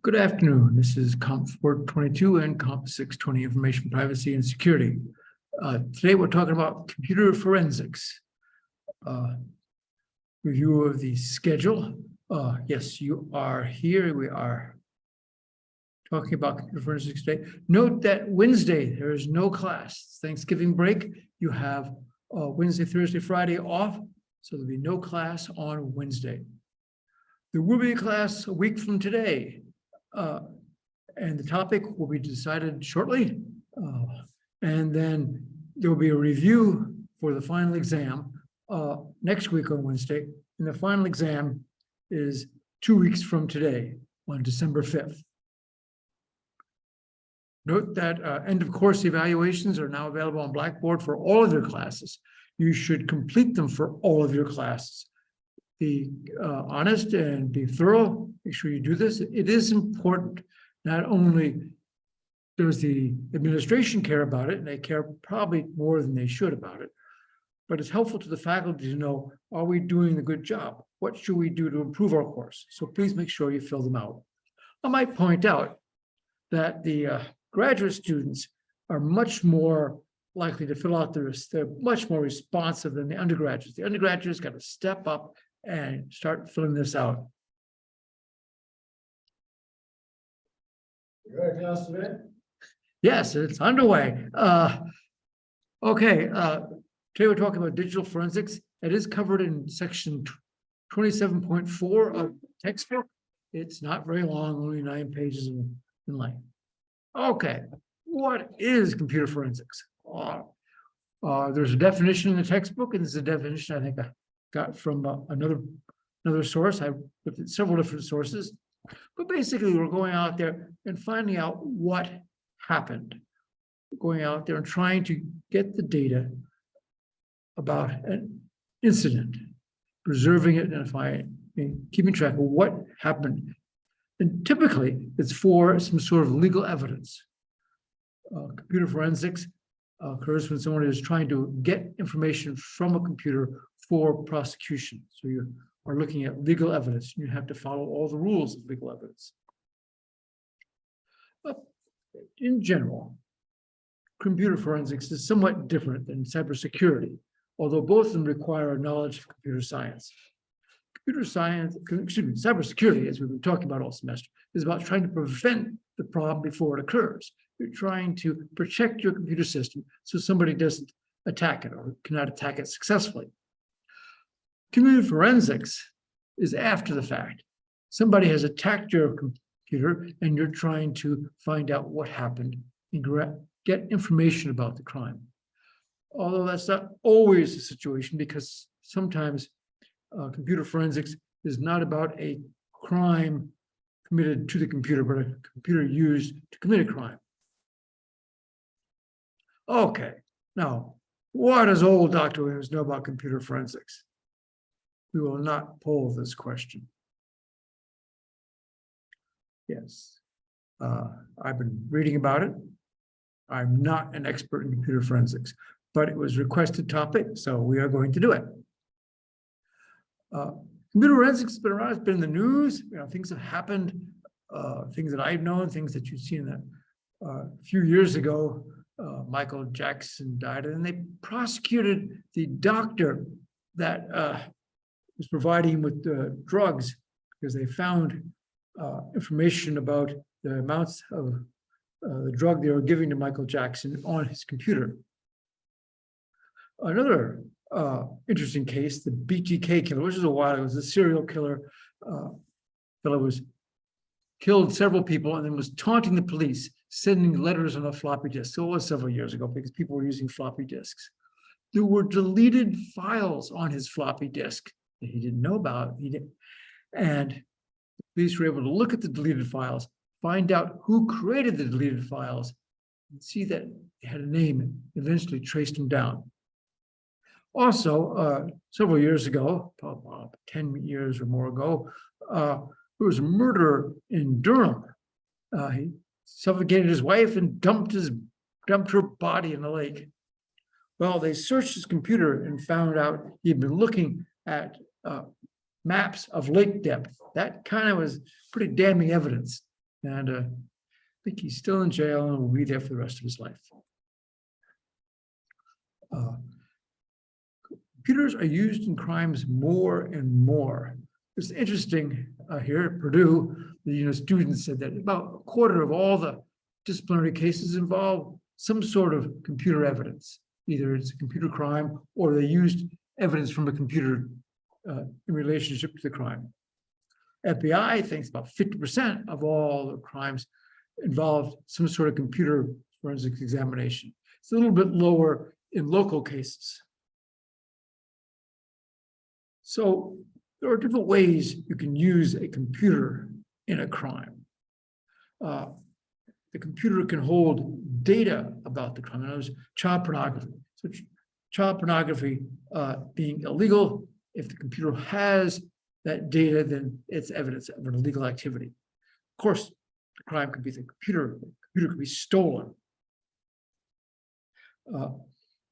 Good afternoon. This is Comp 422 and Comp 620 Information Privacy and Security. Today we're talking about computer forensics. Review of the schedule. Yes, you are here. We are talking about computer forensics today. Note that Wednesday there is no class. It's Thanksgiving break. You have Wednesday, Thursday, Friday off, so there'll be no class on Wednesday. There will be a class a week from today. And the topic will be decided shortly. And then there will be a review for the final exam next week on Wednesday. And the final exam is 2 weeks from today on December 5th. Note that end of course evaluations are now available on Blackboard for all of your classes. You should complete them for all of your classes. Be honest and be thorough. Make sure you do this. It is important. Not only does the administration care about it, and they care probably more than they should about it, but it's helpful to the faculty to know, are we doing a good job? What should we do to improve our course? So please make sure you fill them out. I might point out that the graduate students are much more likely to fill out they're much more responsive than the undergraduates. The undergraduates got to step up and start filling this out. You ready to tell us today? Yes, it's underway. Okay, today we're talking about digital forensics. It is covered in section 27.4 of the textbook. It's not very long, only 9 pages in length. Okay, what is computer forensics? There's a definition in the textbook, and this is a definition I think I got from another source. I looked at several different sources, but basically we're going out there and finding out what happened. We're going out there and trying to get the data about an incident, preserving it, identifying it, and keeping track of what happened. And typically it's for some sort of legal evidence. Computer forensics occurs when someone is trying to get information from a computer for prosecution. So you are looking at legal evidence. You have to follow all the rules of legal evidence. But in general, computer forensics is somewhat different than cybersecurity, although both of them require a knowledge of computer science. Cybersecurity, as we've been talking about all semester, is about trying to prevent the problem before it occurs. You're trying to protect your computer system so somebody doesn't attack it or cannot attack it successfully. Computer forensics is after the fact. Somebody has attacked your computer and you're trying to find out what happened and get information about the crime. Although that's not always the situation, because sometimes computer forensics is not about a crime committed to the computer, but a computer used to commit a crime. Okay, now, what does old Dr. Williams know about computer forensics? We will not poll this question. Yes, I've been reading about it. I'm not an expert in computer forensics, but it was a requested topic, so we are going to do it. Computer forensics has been around, it's been in the news. You know, things have happened, things that I've known, things that you've seen that a few years ago. Michael Jackson died, and they prosecuted the doctor that was providing him with drugs because they found information about the amounts of the drug they were giving to Michael Jackson on his computer. Another interesting case, the BTK killer, which is a while ago, was a serial killer. Fellow was killed several people and then was taunting the police, sending letters on a floppy disk. So it was several years ago because people were using floppy disks. There were deleted files on his floppy disk that he didn't know about. And the police were able to look at the deleted files, find out who created the deleted files, and see that it had a name, and eventually traced him down. Also, several years ago, about 10 years or more ago, there was a murderer in Durham. He suffocated his wife and dumped her body in the lake. Well, they searched his computer and found out he'd been looking at maps of lake depth. That kind of was pretty damning evidence. and I think he's still in jail and will be there for the rest of his life. Computers are used in crimes more and more. It's interesting here at Purdue, the students said that about a quarter of all the disciplinary cases involve some sort of computer evidence. Either it's a computer crime or they used evidence from a computer in relationship to the crime. FBI thinks about 50% of all the crimes involved some sort of computer forensics examination. It's a little bit lower in local cases. So there are different ways you can use a computer in a crime. The computer can hold data about the crime. In other words, child pornography. So child pornography being illegal, if the computer has that data, then it's evidence of an illegal activity. Of course, the crime could be the computer could be stolen.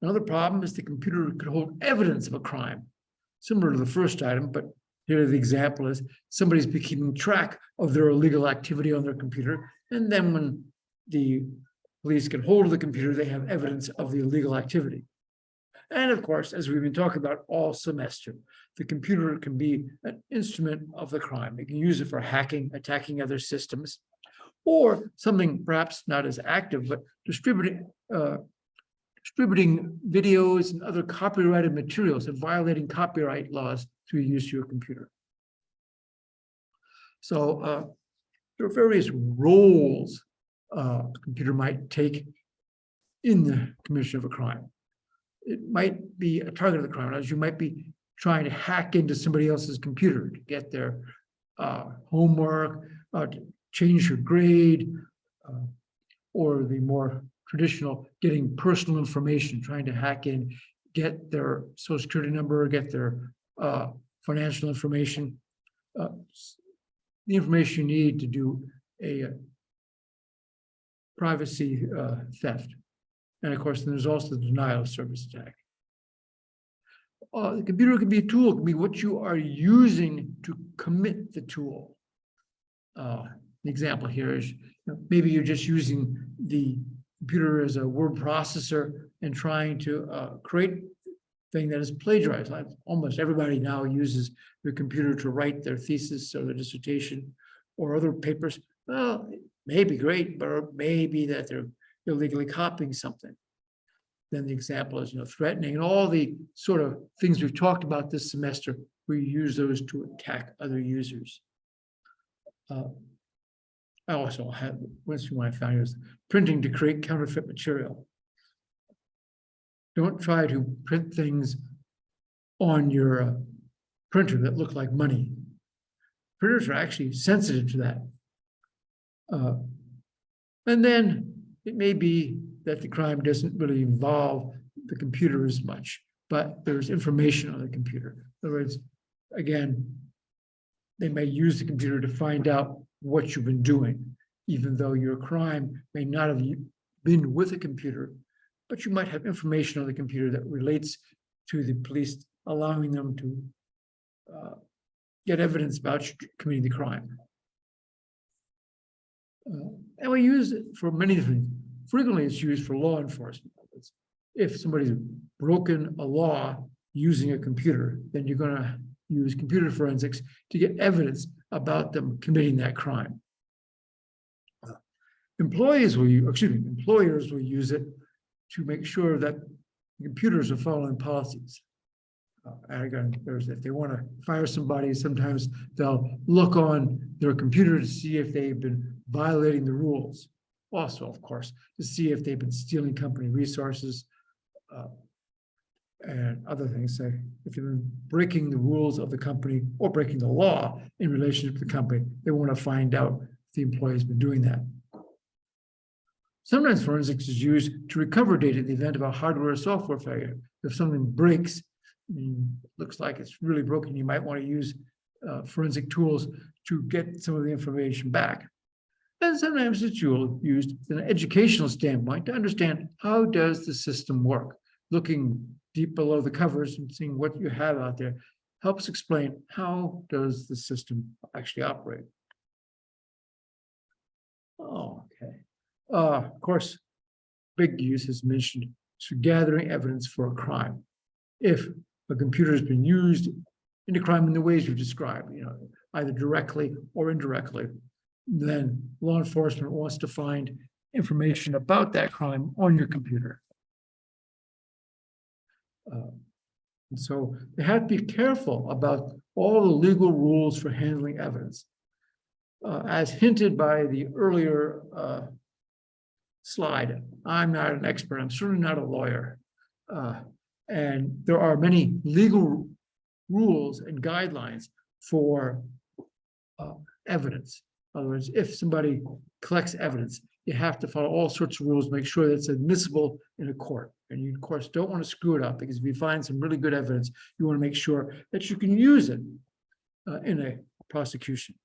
Another problem is the computer could hold evidence of a crime, similar to the first item, but here the example is somebody's been keeping track of their illegal activity on their computer, and then when the police get hold of the computer, they have evidence of the illegal activity. And of course, as we've been talking about all semester, the computer can be an instrument of the crime. You can use it for hacking, attacking other systems, or something perhaps not as active, but distributing videos and other copyrighted materials and violating copyright laws through use of your computer. So there are various roles a computer might take in the commission of a crime. It might be a target of the crime, as you might be trying to hack into somebody else's computer to get their homework, to change your grade, or the more traditional getting personal information, trying to hack in, get their social security number, get their financial information, the information you need to do a privacy theft. And of course, then there's also the denial of service attack. The computer can be a tool, it can be what you are using to commit the tool. The example here is maybe you're just using the computer as a word processor and trying to create thing that is plagiarized. Like almost everybody now uses their computer to write their thesis or their dissertation or other papers. Well, it may be great, but it may be that they're illegally copying something. Then the example is, threatening and all the sort of things we've talked about this semester. We use those to attack other users. I also had one thing I found is printing to create counterfeit material. Don't try to print things on your printer that look like money. Printers are actually sensitive to that. And then it may be that the crime doesn't really involve the computer as much, but there's information on the computer. In other words, again, they may use the computer to find out what you've been doing, even though your crime may not have been with a computer, but you might have information on the computer that relates to the police, allowing them to get evidence about you committing the crime. And we use it for many different things. Frequently, it's used for law enforcement. If somebody's broken a law using a computer, then you're going to use computer forensics to get evidence about them committing that crime. Employers will use it to make sure that computers are following policies. And again, if they want to fire somebody, sometimes they'll look on their computer to see if they've been violating the rules. Also, of course, to see if they've been stealing company resources and other things. So if they've been breaking the rules of the company or breaking the law in relationship to the company, they want to find out if the employee has been doing that. Sometimes forensics is used to recover data in the event of a hardware or software failure. If something breaks, looks like it's really broken, you might want to use forensic tools to get some of the information back. And sometimes it's used in an educational standpoint to understand how does the system work. Looking deep below the covers and seeing what you have out there helps explain how does the system actually operate. Oh, okay. Of course, big use is mentioned to gathering evidence for a crime. If a computer has been used in a crime in the ways you've described, either directly or indirectly, then law enforcement wants to find information about that crime on your computer. And so they have to be careful about all the legal rules for handling evidence. As hinted by the earlier slide, I'm not an expert. I'm certainly not a lawyer. And there are many legal rules and guidelines for evidence. In other words, if somebody collects evidence, you have to follow all sorts of rules, make sure that it's admissible in a court. And you, of course, don't want to screw it up, because if you find some really good evidence, you want to make sure that you can use it in a prosecution.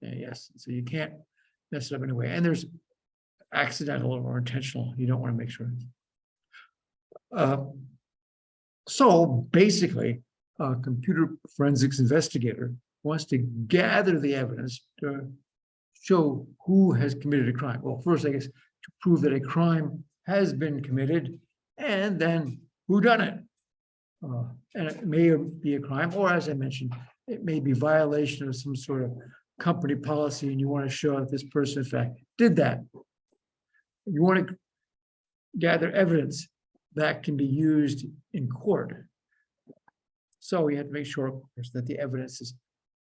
Yes, so you can't mess it up anyway. And there's accidental or intentional. You don't want to make sure. So basically, a computer forensics investigator wants to gather the evidence to show who has committed a crime. Well, first, I guess, to prove that a crime has been committed, and then who done it. And it may be a crime, or as I mentioned, it may be violation of some sort of company policy, and you want to show that this person, in fact, did that. You want to gather evidence that can be used in court. So you have to make sure, of course, that the evidence is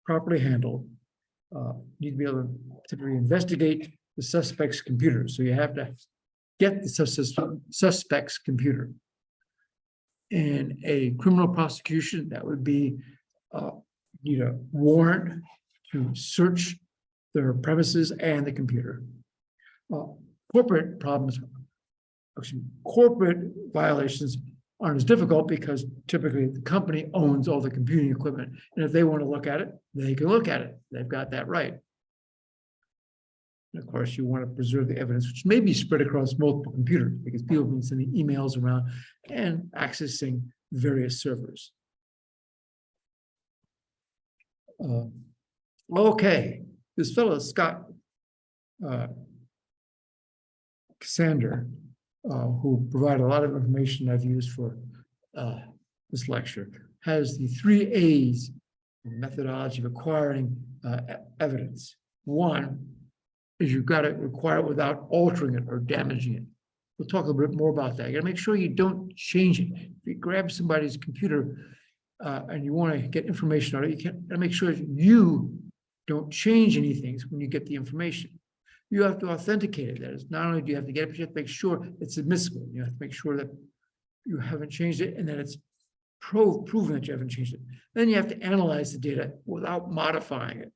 properly handled. You need to be able to typically investigate the suspect's computer. So you have to get the suspect's computer. In a criminal prosecution, that would be need a warrant to search their premises and the computer. Corporate problems, actually, corporate violations aren't as difficult, because typically the company owns all the computing equipment. And if they want to look at it, they can look at it. They've got that right. And of course, you want to preserve the evidence, which may be spread across multiple computers, because people have been sending emails around and accessing various servers. Okay, this fellow, Scott Sander, who provided a lot of information I've used for this lecture, has the 3 A's methodology of acquiring evidence. One is you've got to acquire it without altering it or damaging it. We'll talk a little bit more about that. You got to make sure you don't change it. If you grab somebody's computer and you want to get information out of it, you got to make sure that you don't change anything when you get the information. You have to authenticate it. That is, not only do you have to get it, but you have to make sure it's admissible. You have to make sure that you haven't changed it and that it's proven that you haven't changed it. Then you have to analyze the data without modifying it.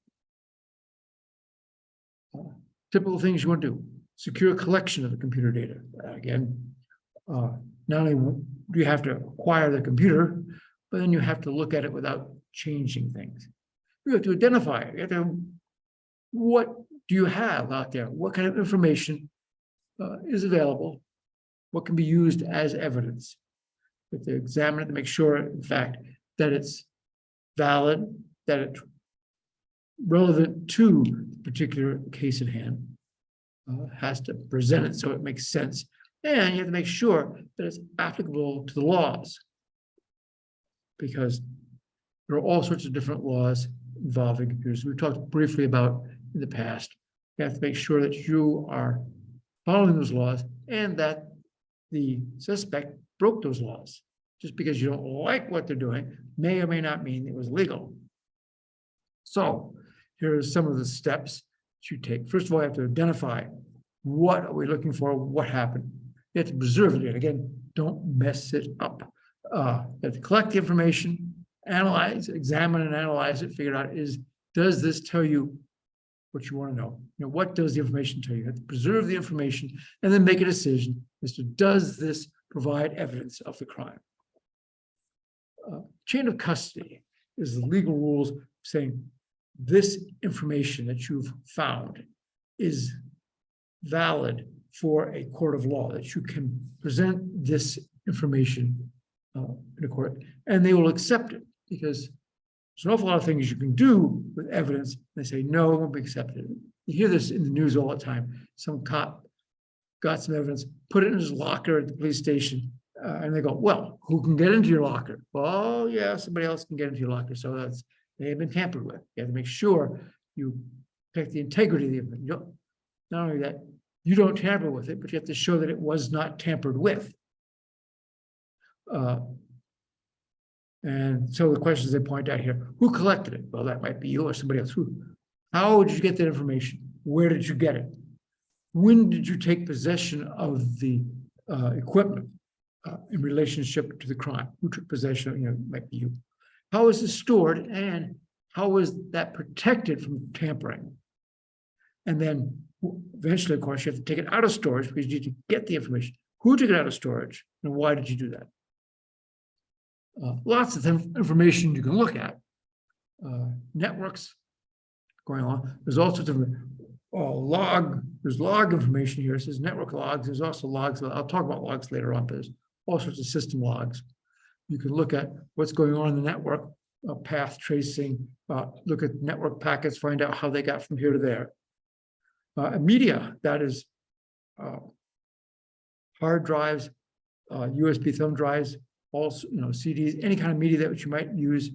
Typical things you want to do: secure a collection of the computer data. Again, not only do you have to acquire the computer, but then you have to look at it without changing things. You have to identify it. You have to, what do you have out there? What kind of information is available? What can be used as evidence? You have to examine it to make sure, in fact, that it's valid, that it's relevant to the particular case at hand. Has to present it so it makes sense. And you have to make sure that it's applicable to the laws, because there are all sorts of different laws involving computers. We've talked briefly about in the past. You have to make sure that you are following those laws and that the suspect broke those laws. Just because you don't like what they're doing may or may not mean it was legal. So here are some of the steps you take. First of all, you have to identify what are we looking for, what happened. You have to preserve it. Again, don't mess it up. You have to collect the information, analyze, examine and analyze it, figure out does this tell you what you want to know? What does the information tell you? You have to preserve the information and then make a decision as to, does this provide evidence of the crime? Chain of custody is the legal rules saying this information that you've found is valid for a court of law, that you can present this information in a court and they will accept it, because there's an awful lot of things you can do with evidence. They say, no, it won't be accepted. You hear this in the news all the time. Some cop got some evidence, put it in his locker at the police station, and they go, well, who can get into your locker? Well, yeah, somebody else can get into your locker. So they have been tampered with. You have to make sure you protect the integrity of the evidence. Not only that, you don't tamper with it, but you have to show that it was not tampered with. And so the questions they point out here, who collected it? Well, that might be you or somebody else. Who? How did you get that information? Where did you get it? When did you take possession of the equipment in relationship to the crime? Who took possession? You know, it might be you. How is it stored, and how is that protected from tampering? And then eventually, of course, you have to take it out of storage because you need to get the information. Who took it out of storage, and why did you do that? Lots of information you can look at. Networks going on. There's all sorts of there's log information here. It says network logs. There's also logs. I'll talk about logs later on, but there's all sorts of system logs. You can look at what's going on in the network, path tracing, look at network packets, find out how they got from here to there. Media, that is hard drives, USB thumb drives, also, you know, CDs, any kind of media that you might use.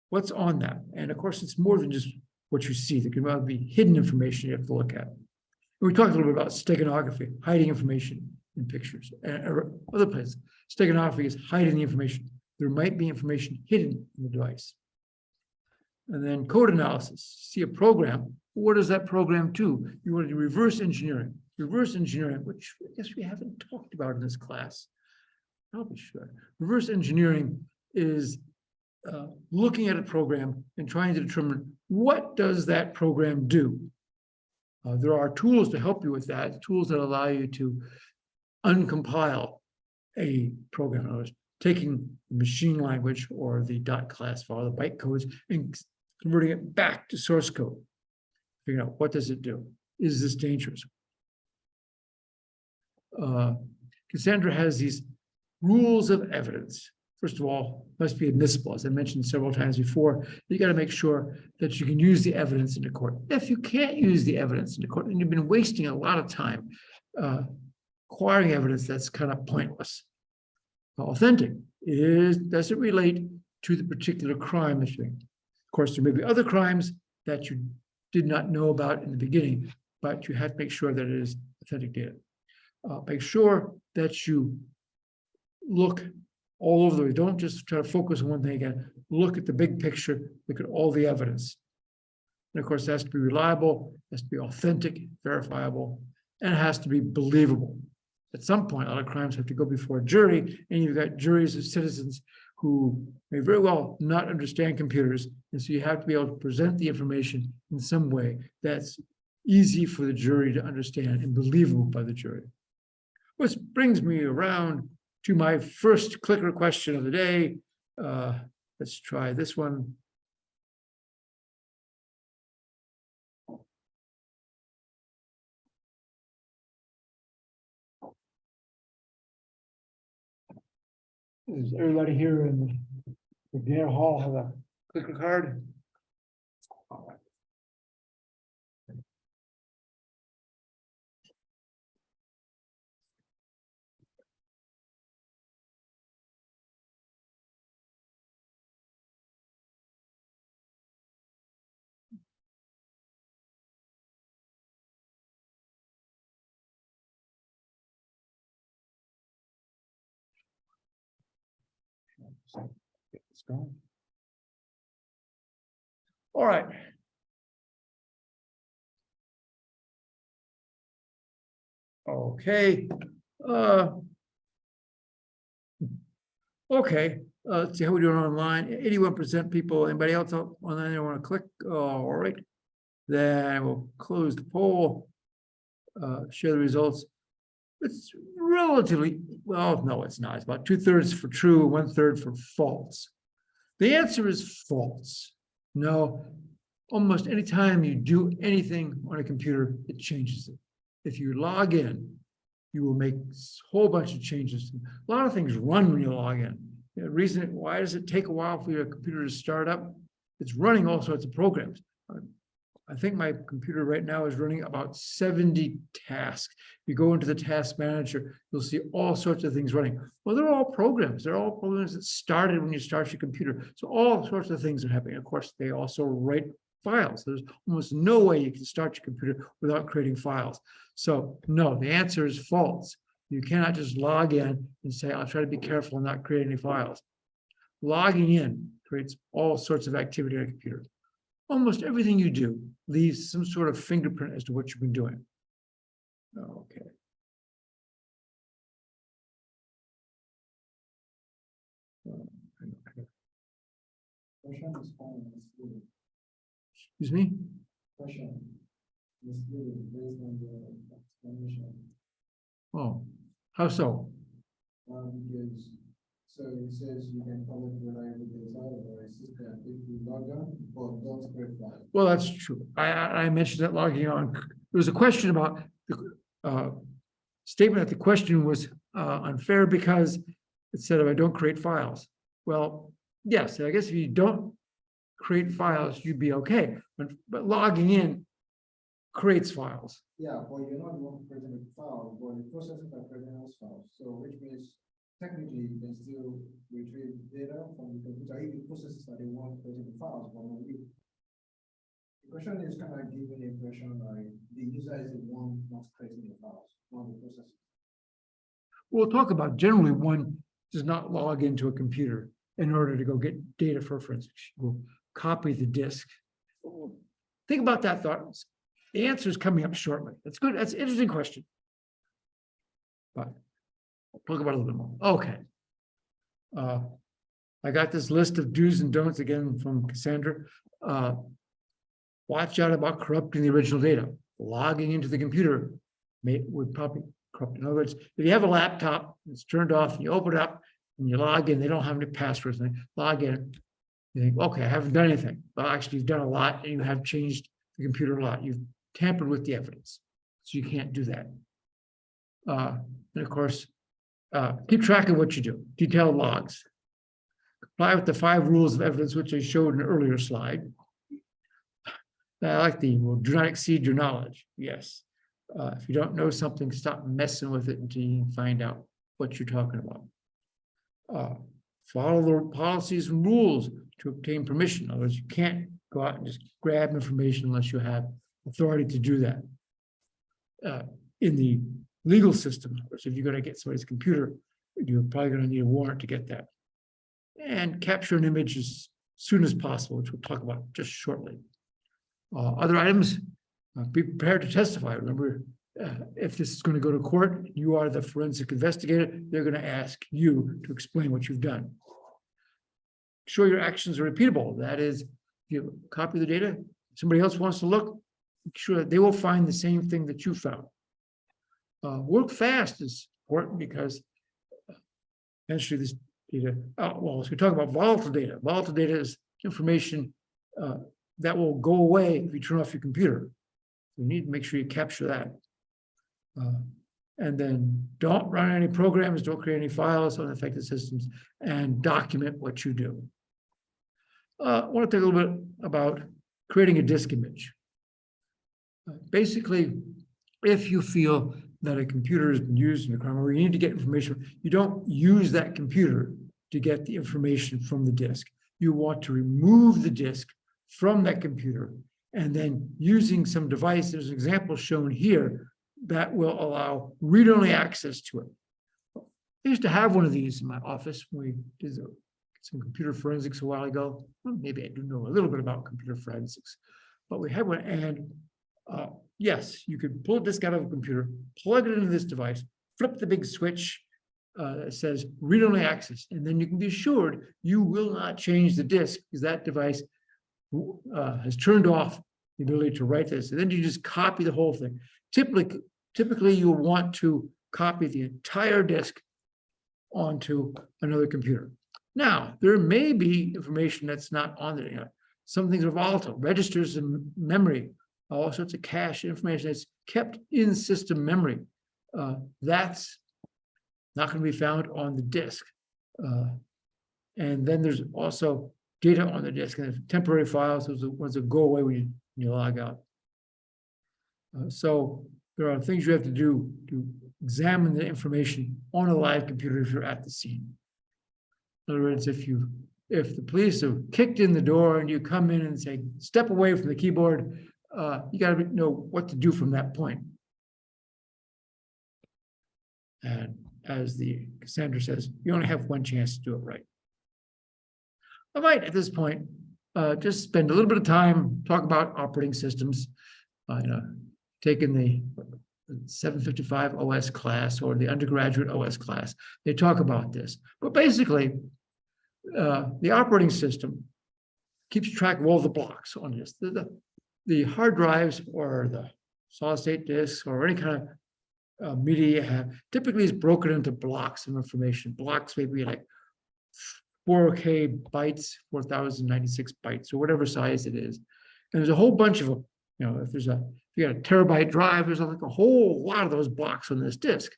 What's on that? And of course, it's more than just what you see. There can be hidden information you have to look at. And we talked a little bit about steganography, hiding information in pictures, and other places. Steganography is hiding the information. There might be information hidden in the device. And then code analysis. See a program. What does that program do? You want to do reverse engineering. Reverse engineering, which I guess we haven't talked about in this class. Probably should. Reverse engineering is looking at a program and trying to determine what does that program do. There are tools to help you with that, tools that allow you to uncompile a program. In other words, taking the machine language or the .class file, the byte codes, and converting it back to source code. Figuring out what does it do? Is this dangerous? Cassandra has these rules of evidence. First of all, must be admissible. As I mentioned several times before, you got to make sure that you can use the evidence in the court. If you can't use the evidence in the court, and you've been wasting a lot of time acquiring evidence that's kind of pointless. Authentic does it relate to the particular crime that you're doing? Of course, there may be other crimes that you did not know about in the beginning, but you have to make sure that it is authentic data. Make sure that you look all over the way. Don't just try to focus on one thing again. Look at the big picture, look at all the evidence. And of course, it has to be reliable, it has to be authentic, verifiable, and it has to be believable. At some point, a lot of crimes have to go before a jury, and you've got juries of citizens who may very well not understand computers. And so you have to be able to present the information in some way that's easy for the jury to understand and believable by the jury. Which brings me around to my first clicker question of the day. Let's try this one. Does everybody here in the dinner hall have a clicker card? All right. It's going. All right. Okay. Okay. Let's see how we're doing online. 81% people. Anybody else online? I want to click. All right. Then we'll close the poll. Share the results. It's relatively, well, no, it's not. It's about 2/3 for true, 1/3 for false. The answer is false. No, almost any time you do anything on a computer, it changes it. If you log in, you will make a whole bunch of changes. A lot of things run when you log in. The reason, why does it take a while for your computer to start up? it's running all sorts of programs. I think my computer right now is running about 70 tasks. If you go into the task manager, you'll see all sorts of things running. Well, they're all programs. They're all programs that started when you start your computer. So all sorts of things are happening. Of course, they also write files. There's almost no way you can start your computer without creating files. So no, the answer is false. You cannot just log in and say, I'll try to be careful and not create any files. Logging in creates all sorts of activity on a computer. Almost everything you do leaves some sort of fingerprint as to what you've been doing. Okay. Excuse me? Oh, how so? Because so it says you can collect reliable data or a system if you log on, but don't create files. Well, that's true. I mentioned that logging on. There was a question about the statement that the question was unfair because it said if I don't create files. Well, yes, I guess if you don't create files, you'd be okay. But logging in creates files. Yeah, but you're not the one creating the file, but the processes are creating those files. So which means technically you can still retrieve data from the computer if the processes are the one creating the files, but not you. The question is kind of giving the impression like the user is the one not creating the files, not the processes. We'll talk about generally one does not log into a computer in order to go get data for forensics. We'll copy the disk. Think about that thought. The answer is coming up shortly. That's good. That's an interesting question. But we'll talk about it a little bit more. Okay. I got this list of do's and don'ts again from Cassandra. Watch out about corrupting the original data. Logging into the computer would probably corrupt. In other words, if you have a laptop, it's turned off, and you open it up and you log in, they don't have any passwords. And they log in, you think, okay, I haven't done anything. Well, actually, you've done a lot and you have changed the computer a lot. You've tampered with the evidence. So you can't do that. And of course, keep track of what you do. Detailed logs. Comply with the 5 rules of evidence, which I showed in an earlier slide. I like the rule, do not exceed your knowledge. Yes. If you don't know something, stop messing with it until you find out what you're talking about. Follow the policies and rules to obtain permission. In other words, you can't go out and just grab information unless you have authority to do that. In the legal system, of course, if you're going to get somebody's computer, you're probably going to need a warrant to get that. And capture an image as soon as possible, which we'll talk about just shortly. Other items, be prepared to testify. Remember, if this is going to go to court, you are the forensic investigator. They're going to ask you to explain what you've done. Sure your actions are repeatable. That is, if you copy the data, somebody else wants to look, make sure that they will find the same thing that you found. Work fast is important because eventually this data, well, as we talk about volatile data is information that will go away if you turn off your computer. You need to make sure you capture that. And then don't run any programs, don't create any files on affected systems, and document what you do. I want to talk a little bit about creating a disk image. Basically, if you feel that a computer has been used in a crime or you need to get information, you don't use that computer to get the information from the disk. You want to remove the disk from that computer and then using some device, there's an example shown here, that will allow read-only access to it. I used to have one of these in my office when we did some computer forensics a while ago. Well, maybe I do know a little bit about computer forensics, but we had one, and yes, you could pull a disk out of a computer, plug it into this device, flip the big switch that says read-only access, and then you can be assured you will not change the disk because that device has turned off the ability to write this. And then you just copy the whole thing. Typically, you'll want to copy the entire disk onto another computer. Now, there may be information that's not on there. Some things are volatile, registers in memory, all sorts of cache information that's kept in system memory. That's not going to be found on the disk. And then there's also data on the disk, and temporary files, those are the ones that go away when you log out. So there are things you have to do to examine the information on a live computer if you're at the scene. In other words, if the police have kicked in the door and you come in and say, step away from the keyboard, you got to know what to do from that point. And as the Cassandra says, you only have one chance to do it right. I might, at this point, just spend a little bit of time, talk about operating systems, taking the 755 OS class or the undergraduate OS class. They talk about this. But basically, the operating system keeps track of all the blocks on this. The hard drives or the solid state disks or any kind of media you have typically is broken into blocks of information. Blocks maybe like 4K bytes, 4096 bytes, or whatever size it is. And there's a whole bunch of them. If you got a terabyte drive, there's like a whole lot of those blocks on this disk.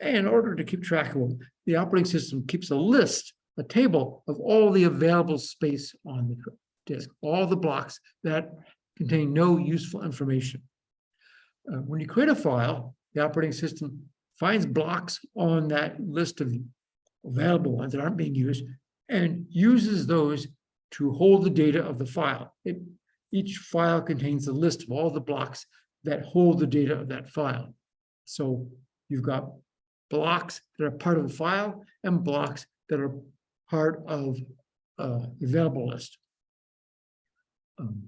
And in order to keep track of them, the operating system keeps a table of all the available space on the disk, all the blocks that contain no useful information. When you create a file, the operating system finds blocks on that list of available ones that aren't being used and uses those to hold the data of the file. Each file contains a list of all the blocks that hold the data of that file. So you've got blocks that are part of the file and blocks that are part of the available list. And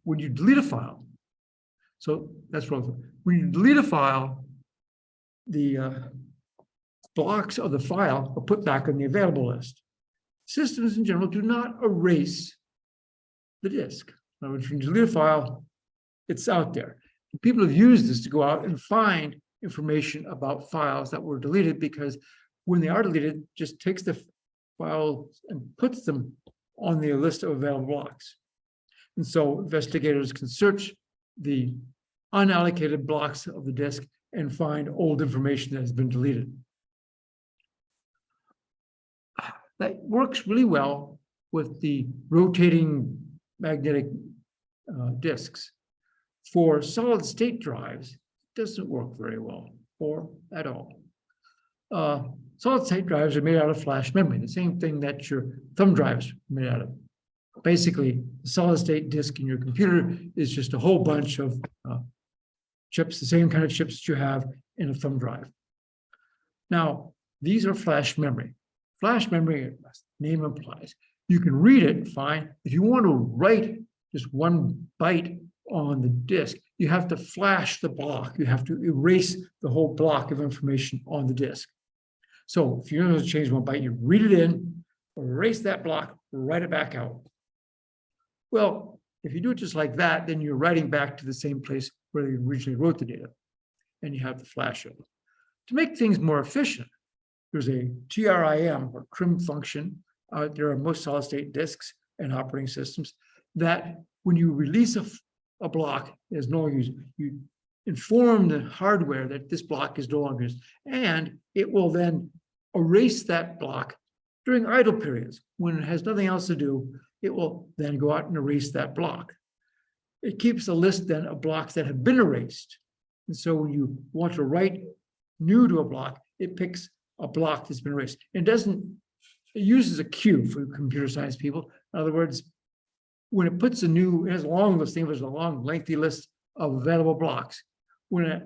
when you delete a file, so that's wrong. When you delete a file, the blocks of the file are put back on the available list. Systems in general do not erase the disk. In other words, when you delete a file, it's out there. People have used this to go out and find information about files that were deleted, because when they are deleted, it just takes the file and puts them on the list of available blocks. And so investigators can search the unallocated blocks of the disk and find old information that has been deleted. That works really well with the rotating magnetic disks. For solid state drives, it doesn't work very well or at all. Solid state drives are made out of flash memory, the same thing that your thumb drives are made out of. Basically, the solid state disk in your computer is just a whole bunch of chips, the same kind of chips that you have in a thumb drive. Now, these are flash memory. Flash memory, as the name implies, you can read it fine. If you want to write just one byte on the disk, you have to flash the block. You have to erase the whole block of information on the disk. So if you're going to change one byte, you read it in, erase that block, write it back out. Well, if you do it just like that, then you're writing back to the same place where you originally wrote the data, and you have to flash it. To make things more efficient, there's a TRIM or trim function out there on most solid state disks and operating systems that when you release a block is no longer used, you inform the hardware that this block is no longer used, and it will then erase that block during idle periods. When it has nothing else to do, it will then go out and erase that block. It keeps a list then of blocks that have been erased. And so when you want to write new to a block, it picks a block that's been erased. It uses a queue for computer science people. In other words, when it puts it has a long list, there's a long, lengthy list of available blocks. When it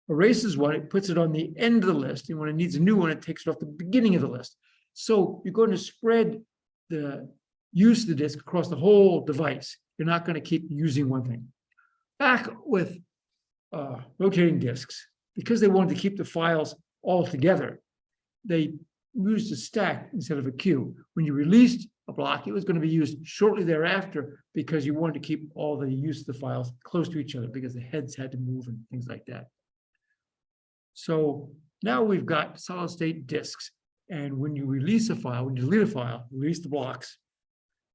erases one, it puts it on the end of the list. And when it needs a new one, it takes it off the beginning of the list. So you're going to spread the use of the disk across the whole device. You're not going to keep using one thing. Back with rotating disks, because they wanted to keep the files all together, they used a stack instead of a queue. When you released a block, it was going to be used shortly thereafter because you wanted to keep all the use of the files close to each other because the heads had to move and things like that. So now we've got solid state disks. And when you release a file, when you delete a file, release the blocks,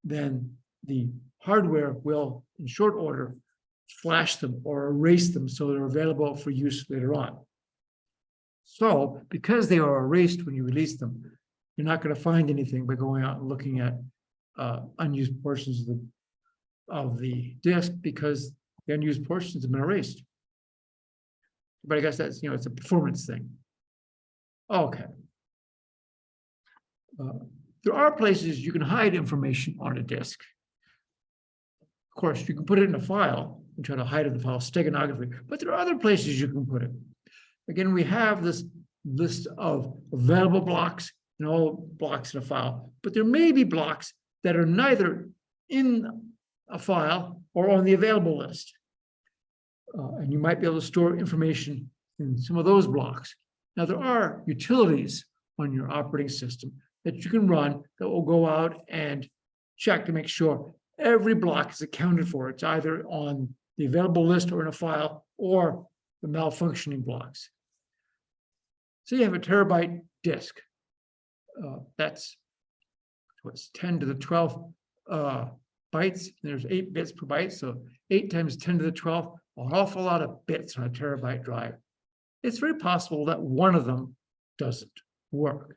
then the hardware will, in short order, flash them or erase them so they're available for use later on. So because they are erased when you release them, you're not going to find anything by going out and looking at unused portions of the disk because the unused portions have been erased. But I guess that's, it's a performance thing. Okay. There are places you can hide information on a disk. Of course, you can put it in a file and try to hide it in the file, steganography, but there are other places you can put it. Again, we have this list of available blocks and all blocks in a file, but there may be blocks that are neither in a file or on the available list. And you might be able to store information in some of those blocks. Now, there are utilities on your operating system that you can run that will go out and check to make sure every block is accounted for. It's either on the available list or in a file or the malfunctioning blocks. So you have a terabyte disk. That's what's 10 to the 12 bytes. There's 8 bits per byte. So 8 times 10 to the 12, an awful lot of bits on a terabyte drive. It's very possible that one of them doesn't work.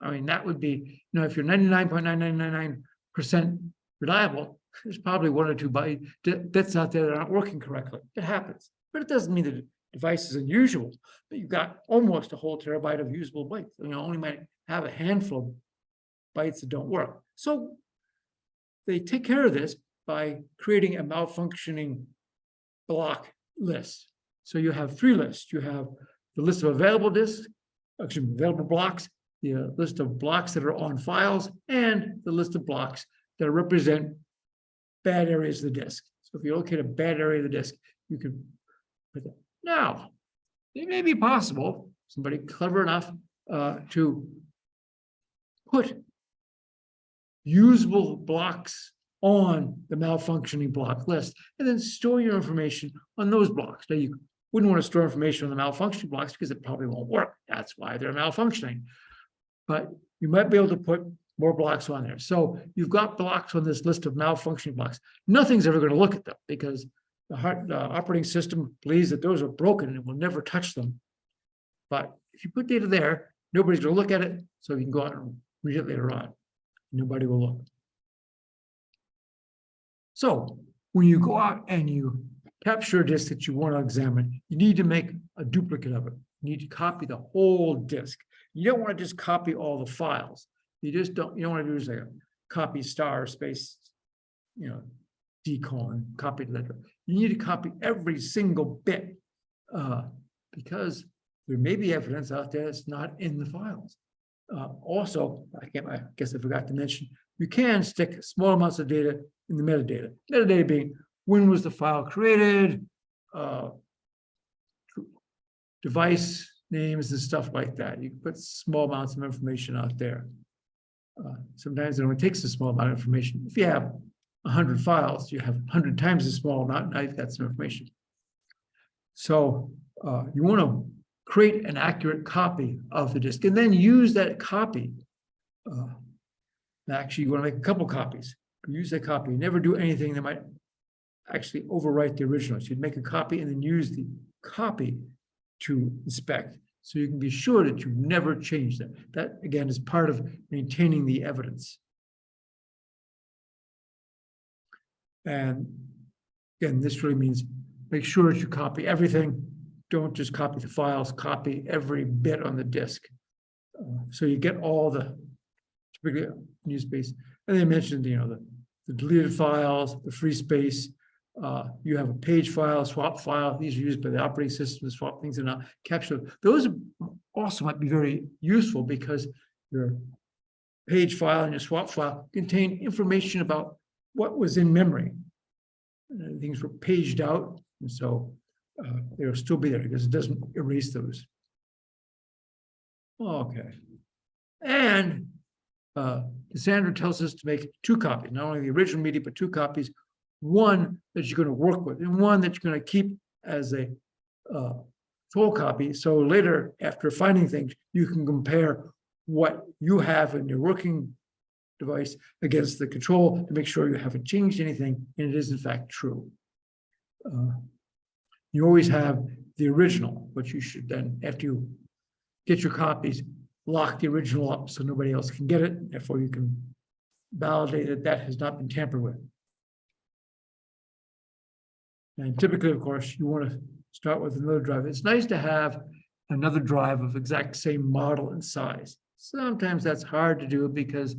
I mean, that would be, if you're 99.9999% reliable, there's probably 1 or 2 bits out there that aren't working correctly. It happens, but it doesn't mean that the device is unusual. But you've got almost a whole terabyte of usable bytes. Only might have a handful of bytes that don't work. So they take care of this by creating a malfunctioning block list. So you have 3 lists. You have the list of available disks, actually available blocks, the list of blocks that are on files, and the list of blocks that represent bad areas of the disk. So if you locate a bad area of the disk, you can put that. Now, it may be possible, somebody clever enough to put usable blocks on the malfunctioning block list and then store your information on those blocks. Now, you wouldn't want to store information on the malfunctioning blocks because it probably won't work. That's why they're malfunctioning. But you might be able to put more blocks on there. So you've got blocks on this list of malfunctioning blocks. Nothing's ever going to look at them because the operating system believes that those are broken and it will never touch them. But if you put data there, nobody's going to look at it, so you can go out and read it later on. Nobody will look. So when you go out and you capture a disk that you want to examine, you need to make a duplicate of it. You need to copy the whole disk. You don't want to just copy all the files. You don't want to do like a copy star space, decon, copy letter. You need to copy every single bit because there may be evidence out there that's not in the files. Also, I guess I forgot to mention, you can stick small amounts of data in the metadata. Metadata being when was the file created, device names and stuff like that. You can put small amounts of information out there. Sometimes it only takes a small amount of information. If you have 100 files, you have 100 times a small amount, now you've got some information. So you want to create an accurate copy of the disk and then use that copy. Actually, you want to make a couple copies. Use that copy. Never do anything that might actually overwrite the original. So you'd make a copy and then use the copy to inspect. So you can be sure that you never change that. That, again, is part of maintaining the evidence. And again, this really means make sure that you copy everything. Don't just copy the files, copy every bit on the disk. So you get all the typically new space. And they mentioned, the deleted files, the free space. You have a page file, swap file. These are used by the operating system to swap things and not capture. Those also might be very useful because your page file and your swap file contain information about what was in memory. Things were paged out, and so they'll still be there because it doesn't erase those. Okay. And Cassandra tells us to make 2 copies, not only the original media, but 2 copies. One that you're going to work with and one that you're going to keep as a full copy. So later, after finding things, you can compare what you have in your working device against the control to make sure you haven't changed anything and it is in fact true. You always have the original, but you should then, after you get your copies, lock the original up so nobody else can get it. Therefore, you can validate that that has not been tampered with. And typically, of course, you want to start with another drive. It's nice to have another drive of exact same model and size. Sometimes that's hard to do because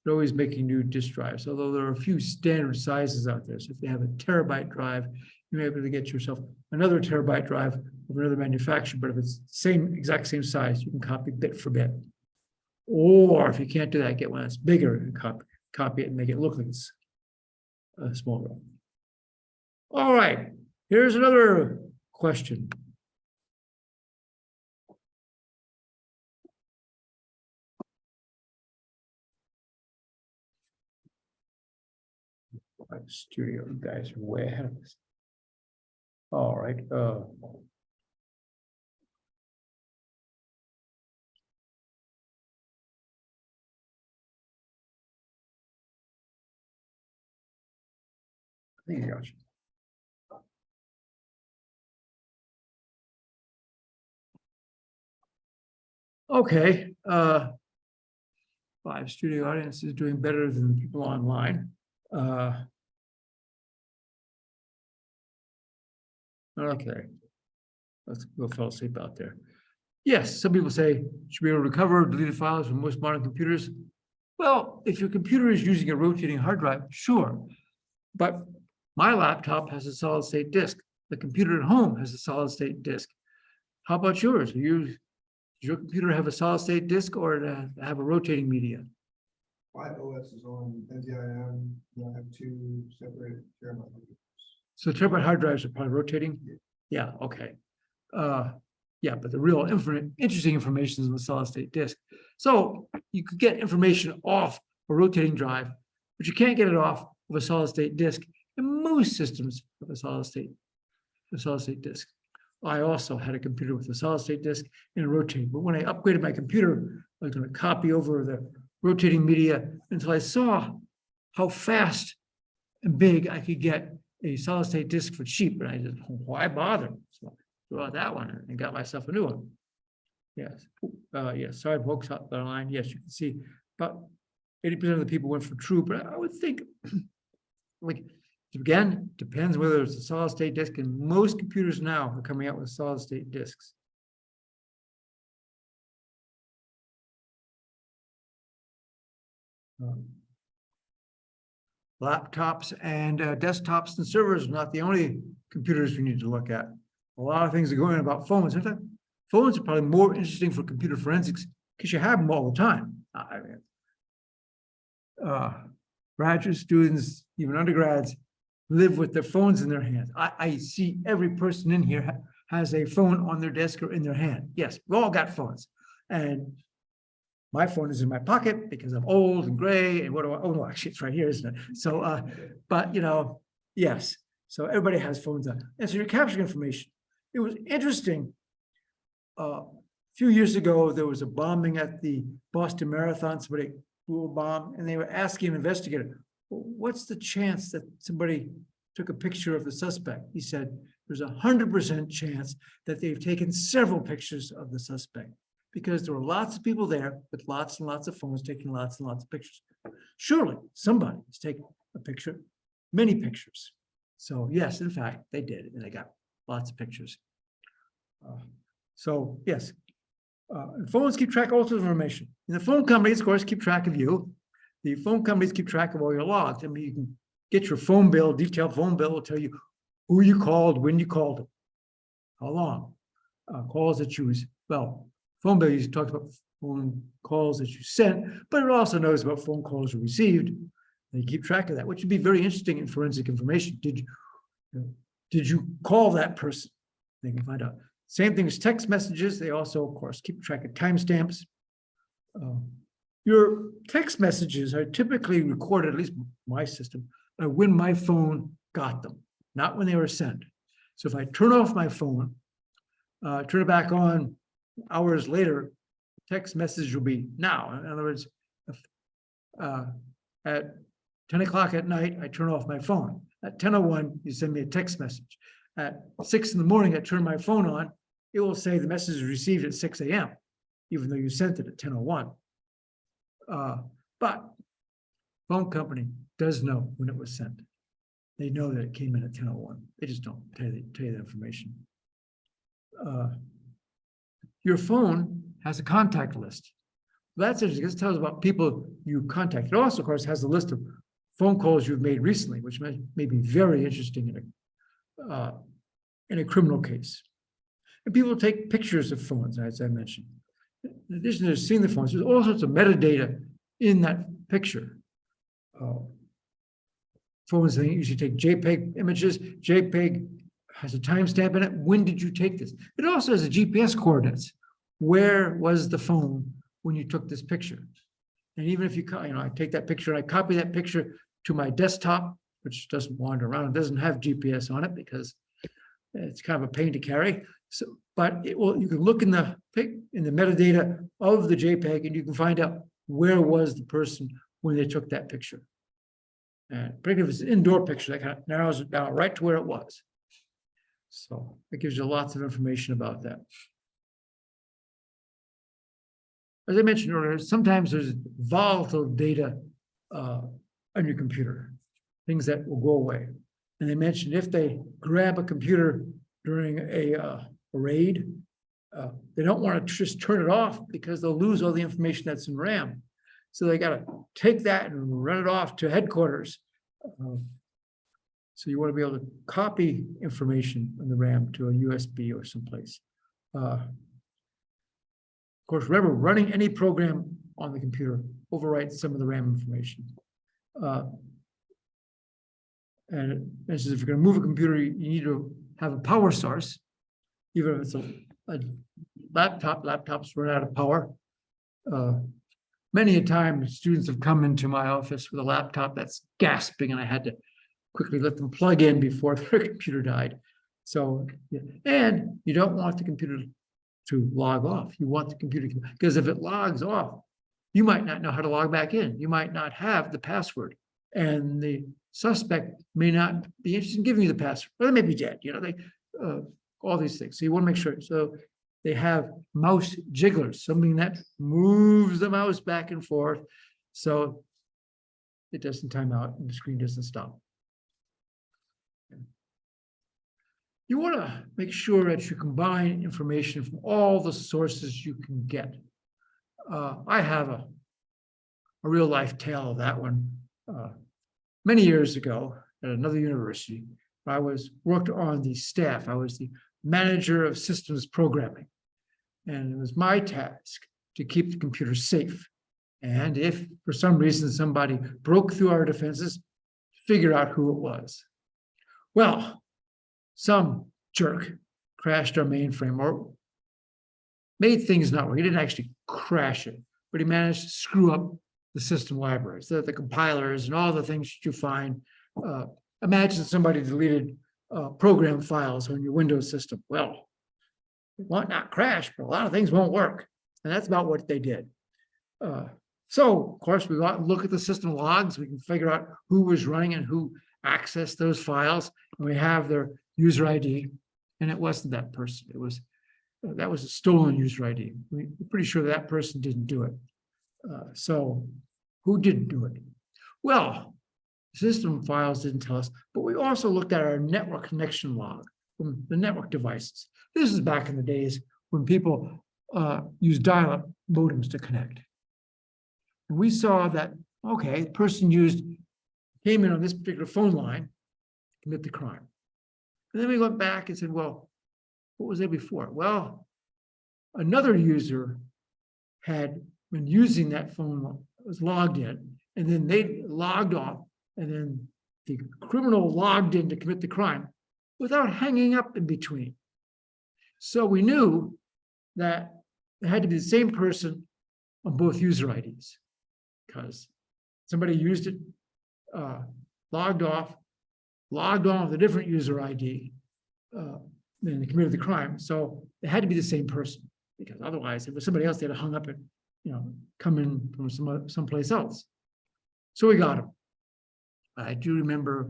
they're always making new disk drives, although there are a few standard sizes out there. So if you have a terabyte drive, you may be able to get yourself another terabyte drive of another manufacturer, but if it's exact same size, you can copy bit for bit. Or if you can't do that, get one that's bigger and copy it and make it look like it's smaller. All right, here's another question. Studio, you guys are way ahead of us. All right. I think I got you. Okay. Live studio audience is doing better than people online. Okay. Let's go fall asleep out there. Yes, some people say should be able to recover deleted files from most modern computers. Well, if your computer is using a rotating hard drive, sure. But my laptop has a solid state disk. The computer at home has a solid state disk. How about yours? Does your computer have a solid state disk or have a rotating media? My OS is on NTIM, and I have two separate terabyte. So terabyte hard drives are probably rotating? Yeah, okay. Yeah, but the real interesting information is in the solid state disk. So you could get information off a rotating drive, but you can't get it off of a solid state disk. And most systems have a solid state disk. I also had a computer with a solid state disk and a rotating, but when I upgraded my computer, I was going to copy over the rotating media until I saw how fast and big I could get a solid state disk for cheap. And I said, why bother? So I threw out that one and got myself a new one. Yes. Yes. Sorry, folks out the line. Yes, you can see about 80% of the people went for true, but I would think, like, again, depends whether it's a solid state disk, and most computers now are coming out with solid state disks. Laptops and desktops and servers are not the only computers we need to look at. A lot of things are going on about phones. In fact, phones are probably more interesting for computer forensics because you have them all the time. Graduate students, even undergrads, live with their phones in their hands. I see every person in here has a phone on their desk or in their hand. Yes, we all got phones. And my phone is in my pocket because I'm old and gray. And what do I, oh no, actually it's right here, isn't it? So, but you know, yes. So everybody has phones on. And so you're capturing information. It was interesting. A few years ago, there was a bombing at the Boston Marathon. Somebody blew a bomb and they were asking an investigator, well, what's the chance that somebody took a picture of the suspect? He said, there's 100% chance that they've taken several pictures of the suspect because there were lots of people there with lots and lots of phones taking lots and lots of pictures. Surely somebody has taken a picture, many pictures. So yes, in fact, they did, and they got lots of pictures. So yes, phones keep track of all sorts of information. And the phone companies, of course, keep track of you. The phone companies keep track of all your logs. I mean, you can get your phone bill, detailed phone bill will tell you who you called, when you called them, how long, calls that you, well, phone bill usually talks about phone calls that you sent, but it also knows about phone calls you received. They keep track of that, which would be very interesting in forensic information. Did you call that person? They can find out. Same thing as text messages. They also, of course, keep track of timestamps. Your text messages are typically recorded, at least my system, when my phone got them, not when they were sent. So if I turn off my phone, turn it back on hours later, text message will be now. In other words, if, at 10 o'clock at night, I turn off my phone. At 10:01, you send me a text message. At 6 in the morning, I turn my phone on. It will say the message is received at 6 a.m. even though you sent it at 10:01. But phone company does know when it was sent. They know that it came in at 10:01. They just don't tell you the information. Your phone has a contact list. That's interesting. This tells about people you contact. It also, of course, has a list of phone calls you've made recently, which may be very interesting in a criminal case. And people take pictures of phones, as I mentioned. In addition to seeing the phones, there's all sorts of metadata in that picture. Phones, they usually take JPEG images. JPEG has a timestamp in it. When did you take this? It also has a GPS coordinates. Where was the phone when you took this picture? And even if I take that picture and I copy that picture to my desktop, which doesn't wander around, it doesn't have GPS on it because it's kind of a pain to carry. So, but you can look in the metadata of the JPEG and you can find out where was the person when they took that picture. And particularly if it's an indoor picture, that kind of narrows it down right to where it was. So it gives you lots of information about that. As I mentioned earlier, sometimes there's volatile data on your computer, things that will go away. And they mentioned if they grab a computer during a raid, they don't want to just turn it off because they'll lose all the information that's in RAM. So they got to take that and run it off to headquarters. So you want to be able to copy information on the RAM to a USB or someplace. Of course, remember, running any program on the computer overwrites some of the RAM information. And it says if you're going to move a computer, you need to have a power source, even if it's a laptop. Laptops run out of power. Many a time, students have come into my office with a laptop that's gasping, and I had to quickly let them plug in before their computer died. So, yeah. And you don't want the computer to log off. You want the computer, because if it logs off, you might not know how to log back in. You might not have the password, and the suspect may not be interested in giving you the password, or they may be dead. All these things. So you want to make sure. So they have mouse jigglers, something that moves the mouse back and forth, so it doesn't time out and the screen doesn't stop. You want to make sure that you combine information from all the sources you can get. I have a real life tale of that one. Many years ago at another university, I worked on the staff. I was the manager of systems programming. And it was my task to keep the computer safe. And if for some reason somebody broke through our defenses, figure out who it was. Well, some jerk crashed our mainframe or made things not work. He didn't actually crash it, but he managed to screw up the system libraries, the compilers and all the things that you find. Imagine somebody deleted program files on your Windows system. Well, it might not crash, but a lot of things won't work. And that's about what they did. So, of course, we got to look at the system logs. We can figure out who was running and who accessed those files. And we have their user ID. And it wasn't that person. That was a stolen user ID. We're pretty sure that person didn't do it. So who didn't do it? Well, system files didn't tell us, but we also looked at our network connection log from the network devices. This is back in the days when people used dial-up modems to connect. And we saw that, okay, the person came in on this particular phone line to commit the crime. And then we went back and said, well, what was there before? Well, another user had been using that phone, was logged in, and then they logged off, and then the criminal logged in to commit the crime without hanging up in between. So we knew that it had to be the same person on both user IDs because somebody used it, logged off, logged on with a different user ID, then they committed the crime. So it had to be the same person because otherwise, if it was somebody else, they'd have hung up and come in from someplace else. So we got him. I do remember,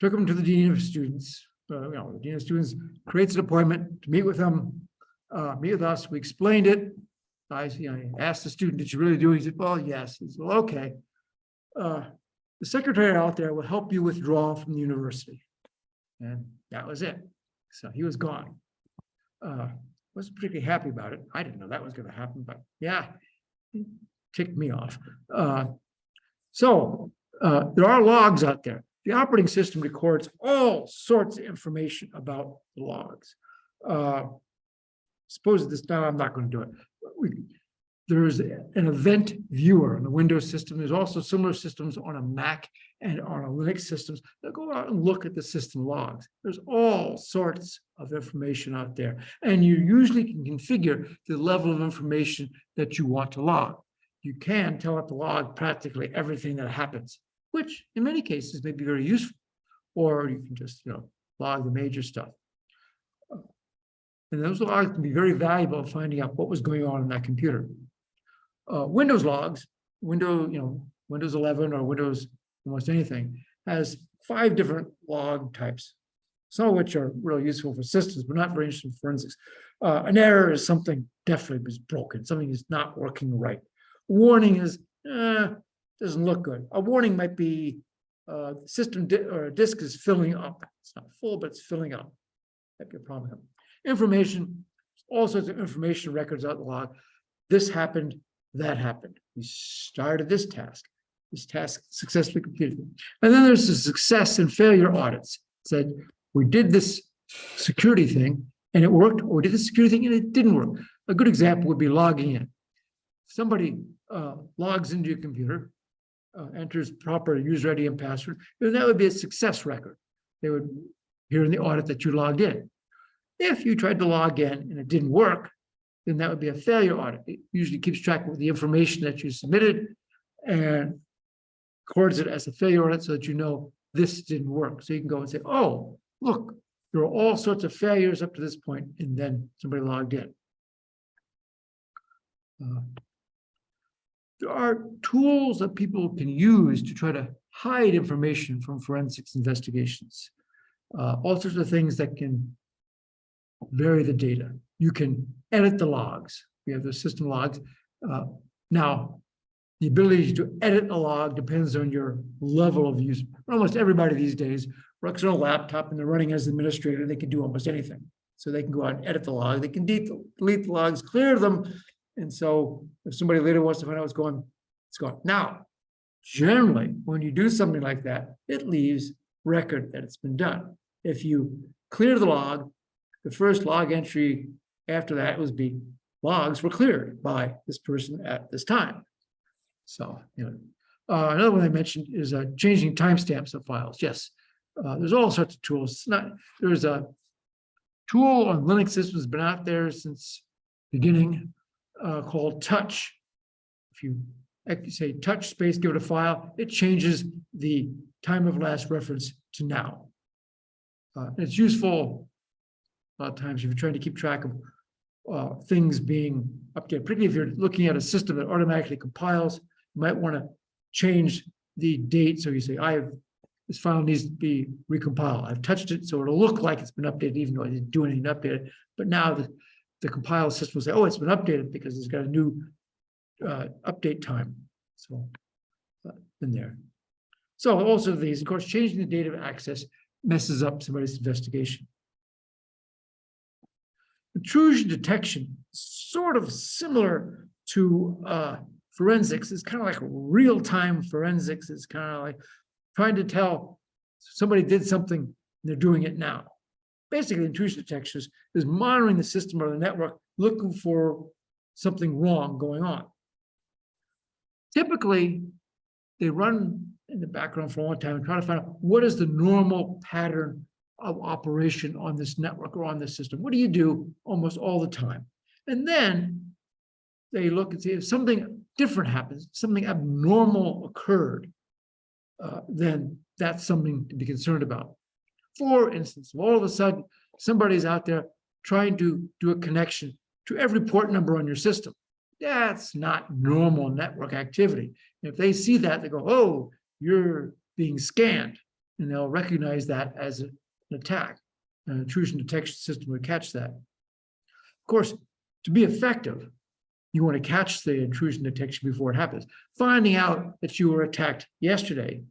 took him to the dean of students. The dean of students creates an appointment to meet with them. meet with us. We explained it. I asked the student, did you really do it? He said, well, yes. He said, well, okay. The secretary out there will help you withdraw from the university. And that was it. So he was gone. Wasn't particularly happy about it. I didn't know that was going to happen, but yeah, it ticked me off. There are logs out there. The operating system records all sorts of information about the logs. Suppose this time I'm not going to do it. There's an event viewer on the Windows system. There's also similar systems on a Mac and on a Linux systems that go out and look at the system logs. There's all sorts of information out there, and you usually can configure the level of information that you want to log. You can tell it to log practically everything that happens, which in many cases may be very useful, or you can just log the major stuff. And those logs can be very valuable in finding out what was going on in that computer. Windows logs, Windows 11 or Windows almost anything, has 5 different log types, some of which are really useful for systems, but not very interesting for forensics. An error is something definitely was broken, something is not working right. Warning is, doesn't look good. A warning might be system or disk is filling up. It's not full, but it's filling up. That'd be a problem. Information, all sorts of information records out the log. This happened, that happened. We started this task. This task successfully completed. And then there's the success and failure audits. It said, we did this security thing and it worked, or we did the security thing and it didn't work. A good example would be logging in. Somebody logs into your computer, enters proper user ID and password, and that would be a success record. They would hear in the audit that you logged in. If you tried to log in and it didn't work, then that would be a failure audit. It usually keeps track of the information that you submitted and records it as a failure audit so that you know this didn't work. So you can go and say, oh, look, there are all sorts of failures up to this point, and then somebody logged in. There are tools that people can use to try to hide information from forensics investigations. All sorts of things that can vary the data. You can edit the logs. We have the system logs. Now, the ability to edit a log depends on your level of use. Almost everybody these days works on a laptop and they're running as an administrator. They can do almost anything. So they can go out and edit the log. They can delete the logs, clear them. And so if somebody later wants to find out what's going on, it's gone. Now, generally, when you do something like that, it leaves record that it's been done. If you clear the log, the first log entry after that was be logs were cleared by this person at this time. So, another one I mentioned is changing timestamps of files. Yes, there's all sorts of tools. There's a tool on Linux systems been out there since the beginning called Touch. If you say touch space, give it a file, it changes the time of last reference to now. It's useful a lot of times if you're trying to keep track of things being updated, particularly if you're looking at a system that automatically compiles. You might want to change the date. So you say, this file needs to be recompiled. I've touched it, so it'll look like it's been updated, even though I didn't do anything to update it. But now the compile system will say, oh, it's been updated because it's got a new update time. So in there. So also these, of course, changing the date of access messes up somebody's investigation. Intrusion detection, sort of similar to forensics, is kind of like real-time forensics. It's kind of like trying to tell somebody did something and they're doing it now. Basically, intrusion detection is monitoring the system or the network, looking for something wrong going on. Typically, they run in the background for a long time and try to find out what is the normal pattern of operation on this network or on this system. What do you do almost all the time? And then they look and see if something different happens, something abnormal occurred, then that's something to be concerned about. For instance, all of a sudden, somebody's out there trying to do a connection to every port number on your system. That's not normal network activity. If they see that, they go, oh, you're being scanned, and they'll recognize that as an attack. An intrusion detection system would catch that. Of course, to be effective, you want to catch the intrusion detection before it happens. Finding out that you were attacked yesterday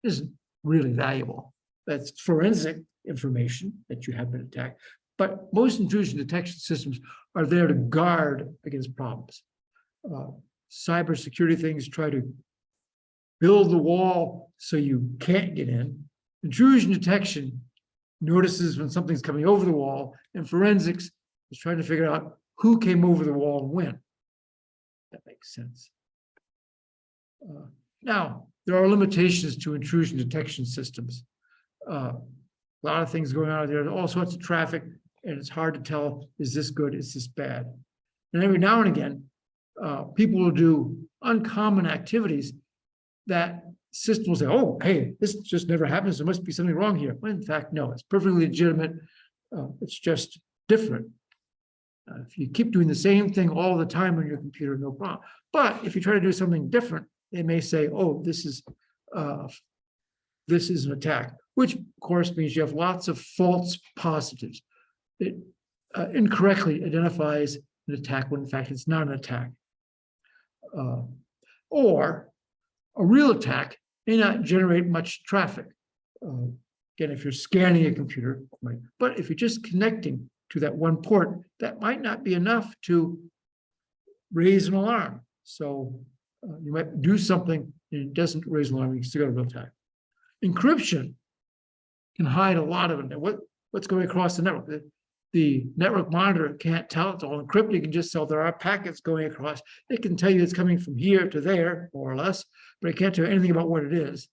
isn't really valuable. That's forensic information that you have been attacked. But most intrusion detection systems are there to guard against problems. Cybersecurity things try to build the wall so you can't get in. Intrusion detection notices when something's coming over the wall, and forensics is trying to figure out who came over the wall and when. That makes sense. Now, there are limitations to intrusion detection systems. A lot of things going on there, all sorts of traffic, and it's hard to tell, is this good, is this bad? And every now and again, people will do uncommon activities that system will say, oh, hey, this just never happens, there must be something wrong here. When in fact, no, it's perfectly legitimate. It's just different. If you keep doing the same thing all the time on your computer, no problem. But if you try to do something different, they may say, oh, this is an attack, which of course means you have lots of false positives. It incorrectly identifies an attack when in fact it's not an attack. Or a real attack may not generate much traffic. Again, if you're scanning a computer, right? But if you're just connecting to that one port, that might not be enough to raise an alarm. So you might do something and it doesn't raise an alarm, you still got a real attack. Encryption can hide a lot of it. What's going across the network? The network monitor can't tell it's all encrypted. You can just tell there are packets going across. It can tell you it's coming from here to there, more or less, but it can't tell you anything about what it is.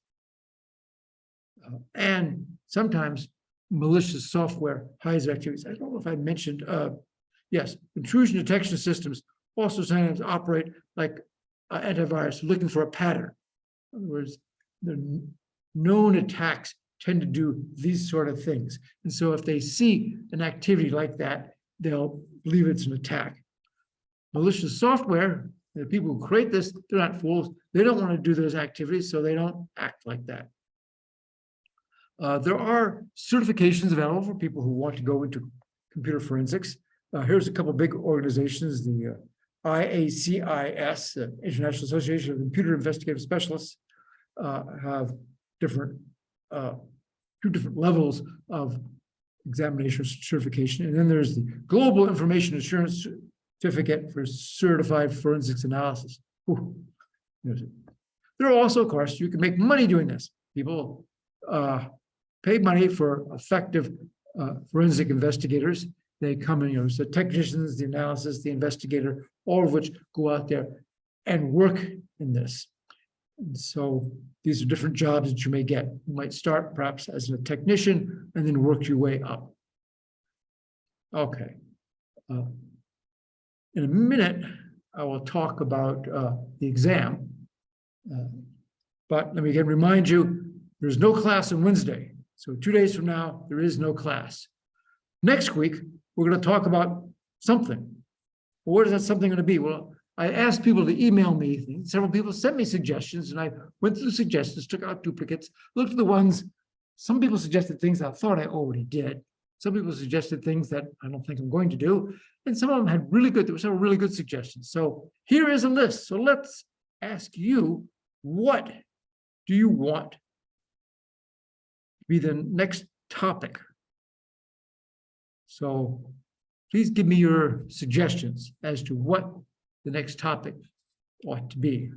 And sometimes malicious software hides activities. I don't know if I mentioned, yes, intrusion detection systems also sometimes operate like antivirus, looking for a pattern. In other words, the known attacks tend to do these sort of things. And so if they see an activity like that, they'll believe it's an attack. Malicious software, the people who create this, they're not fools. They don't want to do those activities, so they don't act like that. There are certifications available for people who want to go into computer forensics. Here's a couple of big organizations, the IACIS, the International Association of Computer Investigative Specialists, have different two different levels of examination certification. And then there's the Global Information Assurance Certificate for Certified Forensics Analysis. Ooh, there are also, of course, you can make money doing this. People pay money for effective forensic investigators. They come in, the technicians, the analysis, the investigator, all of which go out there and work in this. And so these are different jobs that you may get. You might start perhaps as a technician and then work your way up. Okay. In a minute, I will talk about the exam. But let me again remind you, there's no class on Wednesday. So 2 days from now, there is no class. Next week, we're going to talk about something. What is that something going to be? Well, I asked people to email me. Several people sent me suggestions, and I went through the suggestions, took out duplicates, looked at the ones. Some people suggested things I thought I already did. Some people suggested things that I don't think I'm going to do. And some of them had there were several really good suggestions. So here is a list. So let's ask you, what do you want to be the next topic? So please give me your suggestions as to what the next topic ought to be.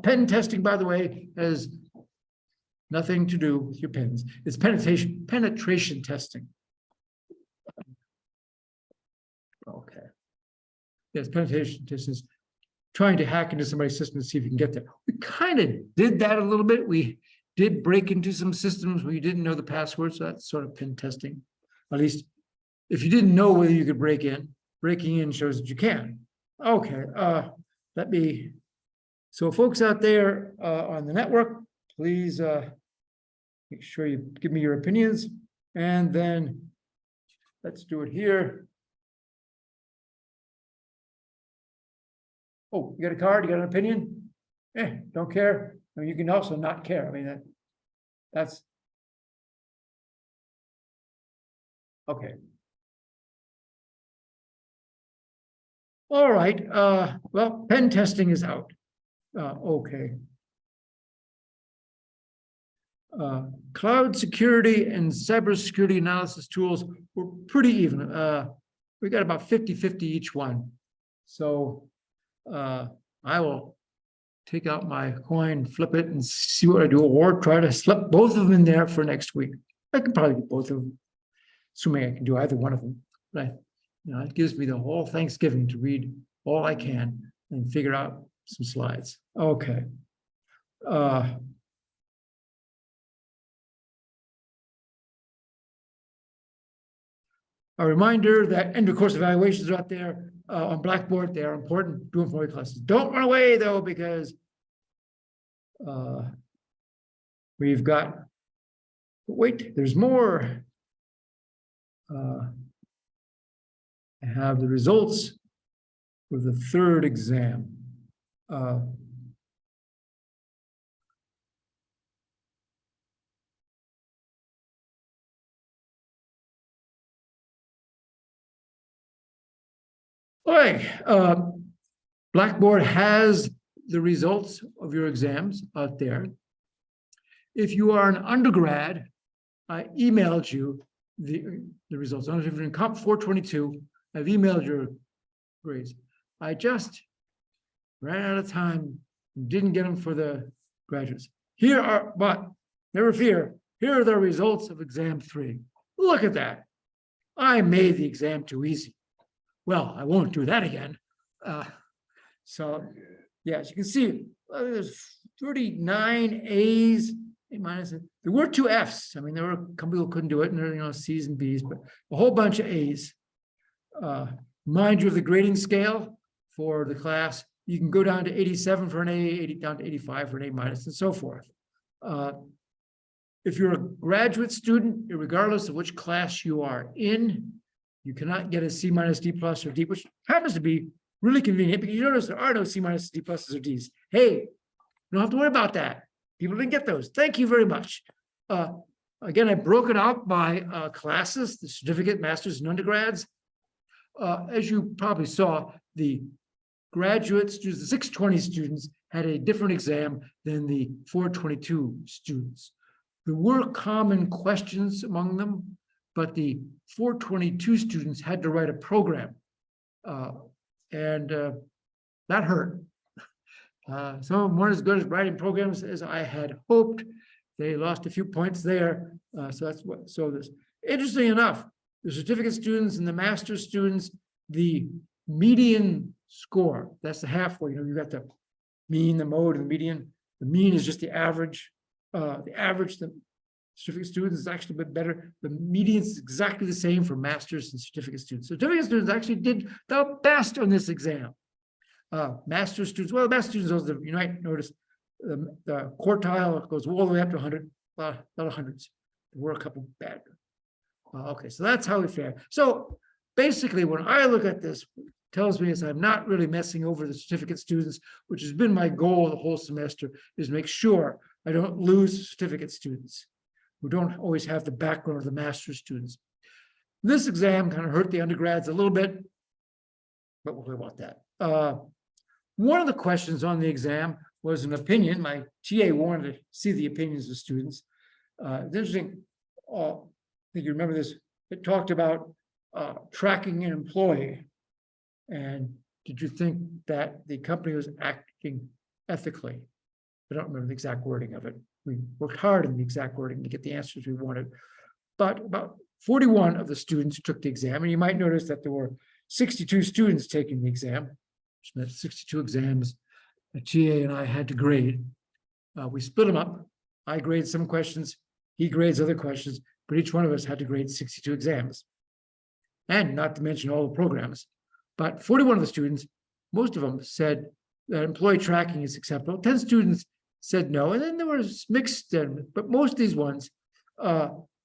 Pen testing, by the way, has nothing to do with your pens. It's penetration testing. Okay. Yes, penetration testing is trying to hack into somebody's system to see if you can get there. We kind of did that a little bit. We did break into some systems where you didn't know the password, so that's sort of pen testing. At least if you didn't know whether you could break in, breaking in shows that you can. Okay, so folks out there on the network, please make sure you give me your opinions, and then let's do it here. Oh, you got a card? You got an opinion? Don't care? I mean, you can also not care. I mean, that's okay. All right, well, pen testing is out. Okay. Cloud security and cybersecurity analysis tools were pretty even. We got about 50-50 each one. So I will take out my coin, flip it, and see what I do, or try to slip both of them in there for next week. I can probably do both of them, assuming I can do either one of them. But it gives me the whole Thanksgiving to read all I can and figure out some slides. Okay. A reminder that end of course evaluations are out there on Blackboard. They are important. Do them for your classes. Don't run away though, because we've got, wait, there's more. I have the results for the third exam. Okay, Blackboard has the results of your exams out there. If you are an undergrad, I emailed you the results. I don't know if you're in Comp 422, I've emailed your grades. I just ran out of time and didn't get them for the graduates. Here are, but never fear, here are the results of exam 3. Look at that. I made the exam too easy. Well, I won't do that again. So, yeah, as you can see, there's 39 A's, A minus. There were 2 F's. I mean, there were a couple people who couldn't do it, and there are, C's and B's, but a whole bunch of A's. Mind you of the grading scale for the class, you can go down to 87 for an A, 80 down to 85 for an A minus, and so forth. If you're a graduate student, regardless of which class you are in, you cannot get a C minus, D plus, or D, which happens to be really convenient because you notice there are no C minus, D pluses, or Ds. Hey, you don't have to worry about that. People didn't get those. Thank you very much. Again, I broke it out by classes, the certificate, masters, and undergrads. As you probably saw, the graduate students, the 620 students had a different exam than the 422 students. There were common questions among them, but the 422 students had to write a program, and that hurt. Some of them weren't as good as writing programs as I had hoped. They lost a few points there. So that's what, so this, interesting enough, the certificate students and the master's students, the median score, that's the halfway, you got the mean, the mode, and the median. The mean is just the average. The certificate students is actually a bit better. The median is exactly the same for master's and certificate students. Certificate students actually did the best on this exam. Master's students, well, the master's students, also, you might notice the quartile goes all the way up to 100, a lot of hundreds. There were a couple bad. Okay, so that's how we fare. So basically, when I look at this, it tells me is I'm not really messing over the certificate students, which has been my goal the whole semester, is make sure I don't lose certificate students who don't always have the background of the master's students. This exam kind of hurt the undergrads a little bit, but we'll talk about that. One of the questions on the exam was an opinion. My TA wanted to see the opinions of students. It's interesting, I think you remember this, it talked about tracking an employee. And did you think that the company was acting ethically? I don't remember the exact wording of it. We worked hard in the exact wording to get the answers we wanted. But about 41 of the students took the exam, and you might notice that there were 62 students taking the exam, which meant 62 exams a TA and I had to grade. We split them up. I grade some questions, he grades other questions, but each one of us had to grade 62 exams. And not to mention all the programs. But 41 of the students, most of them said that employee tracking is acceptable. 10 students said no, and then there was mixed, but most of these ones,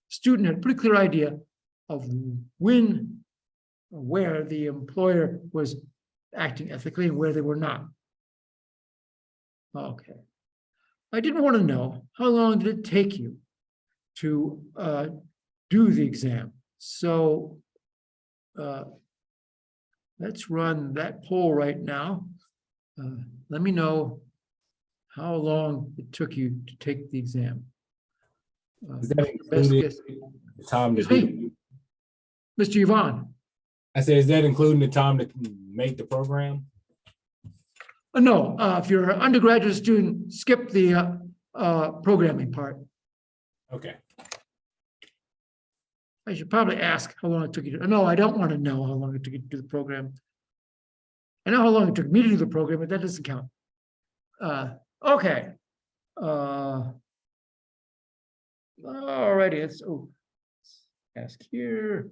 student had a pretty clear idea of when, where the employer was acting ethically and where they were not. Okay. I didn't want to know how long did it take you to do the exam. So let's run that poll right now. Let me know how long it took you to take the exam. Is that Best including guess. the time to Excuse do? me, Mr. Yvonne. I said, is that including the time to make the program? No, if you're an undergraduate student, skip the programming part. Okay. I should probably ask how long it took you to, no, I don't want to know how long it took you to do the program. I know how long it took me to do the program, but that doesn't count. Okay. Alrighty, let's ask here.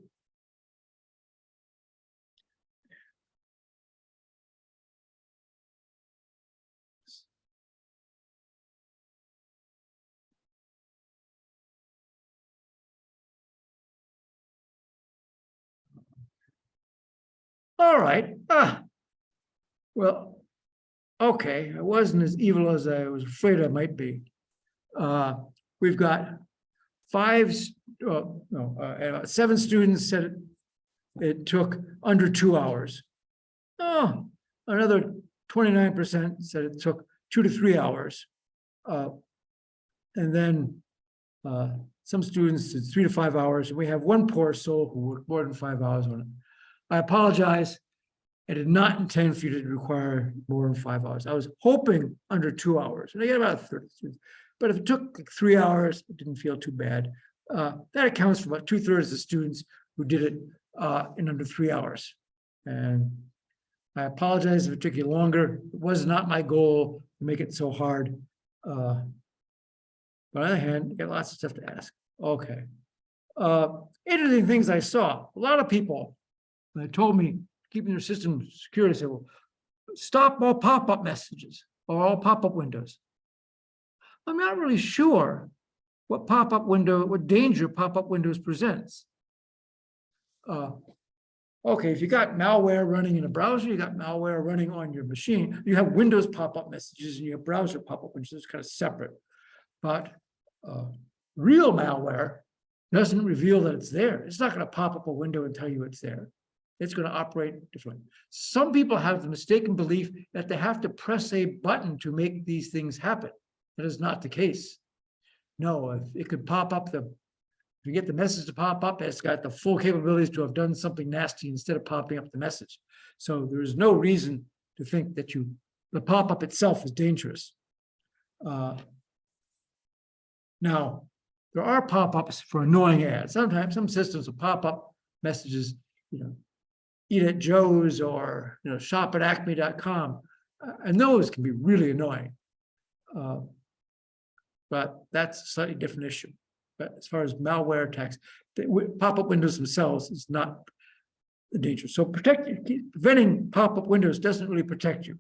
All right. Well, okay, I wasn't as evil as I was afraid I might be. We've got 7 students said it took under 2 hours. Oh, another 29% said it took 2 to 3 hours. And then some students did 3 to 5 hours. And we have one poor soul who worked more than 5 hours on it. I apologize. I did not intend for you to require more than 5 hours. I was hoping under 2 hours, and I get about 30 students. But if it took like 3 hours, it didn't feel too bad. That accounts for about 2/3 of the students who did it in under 3 hours. And I apologize if it took you longer. It was not my goal to make it so hard. But on the other hand, you got lots of stuff to ask. Okay. Interesting things I saw. A lot of people, they told me, keeping your system secure, they said, well, stop all pop-up messages or all pop-up windows. I'm not really sure what danger pop-up windows presents. Okay, if you got malware running in a browser, you got malware running on your machine, you have Windows pop-up messages and you have browser pop-up windows, it's kind of separate. But real malware doesn't reveal that it's there. It's not going to pop up a window and tell you it's there. It's going to operate differently. Some people have the mistaken belief that they have to press a button to make these things happen. That is not the case. No, if it could pop up if you get the message to pop up, it's got the full capabilities to have done something nasty instead of popping up the message. So there is no reason to think that the pop-up itself is dangerous. Now, there are pop-ups for annoying ads. Sometimes some systems will pop up messages, eat at Joe's or shop at acme.com, and those can be really annoying. But that's a slightly different issue. But as far as malware attacks, pop-up windows themselves is not the danger. So preventing pop-up windows doesn't really protect you.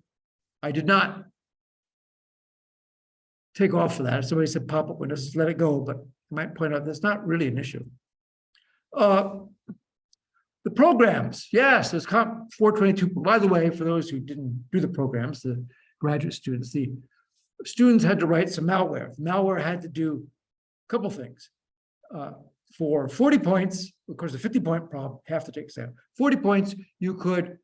I did not take off for that. If somebody said pop-up windows, just let it go. But I might point out that's not really an issue. The programs, yes, there's Comp 422. By the way, for those who didn't do the programs, the graduate students, the students had to write some malware. The malware had to do a couple things. For 40 points, of course, the 50-point problem, have to take exam. 40 points, you could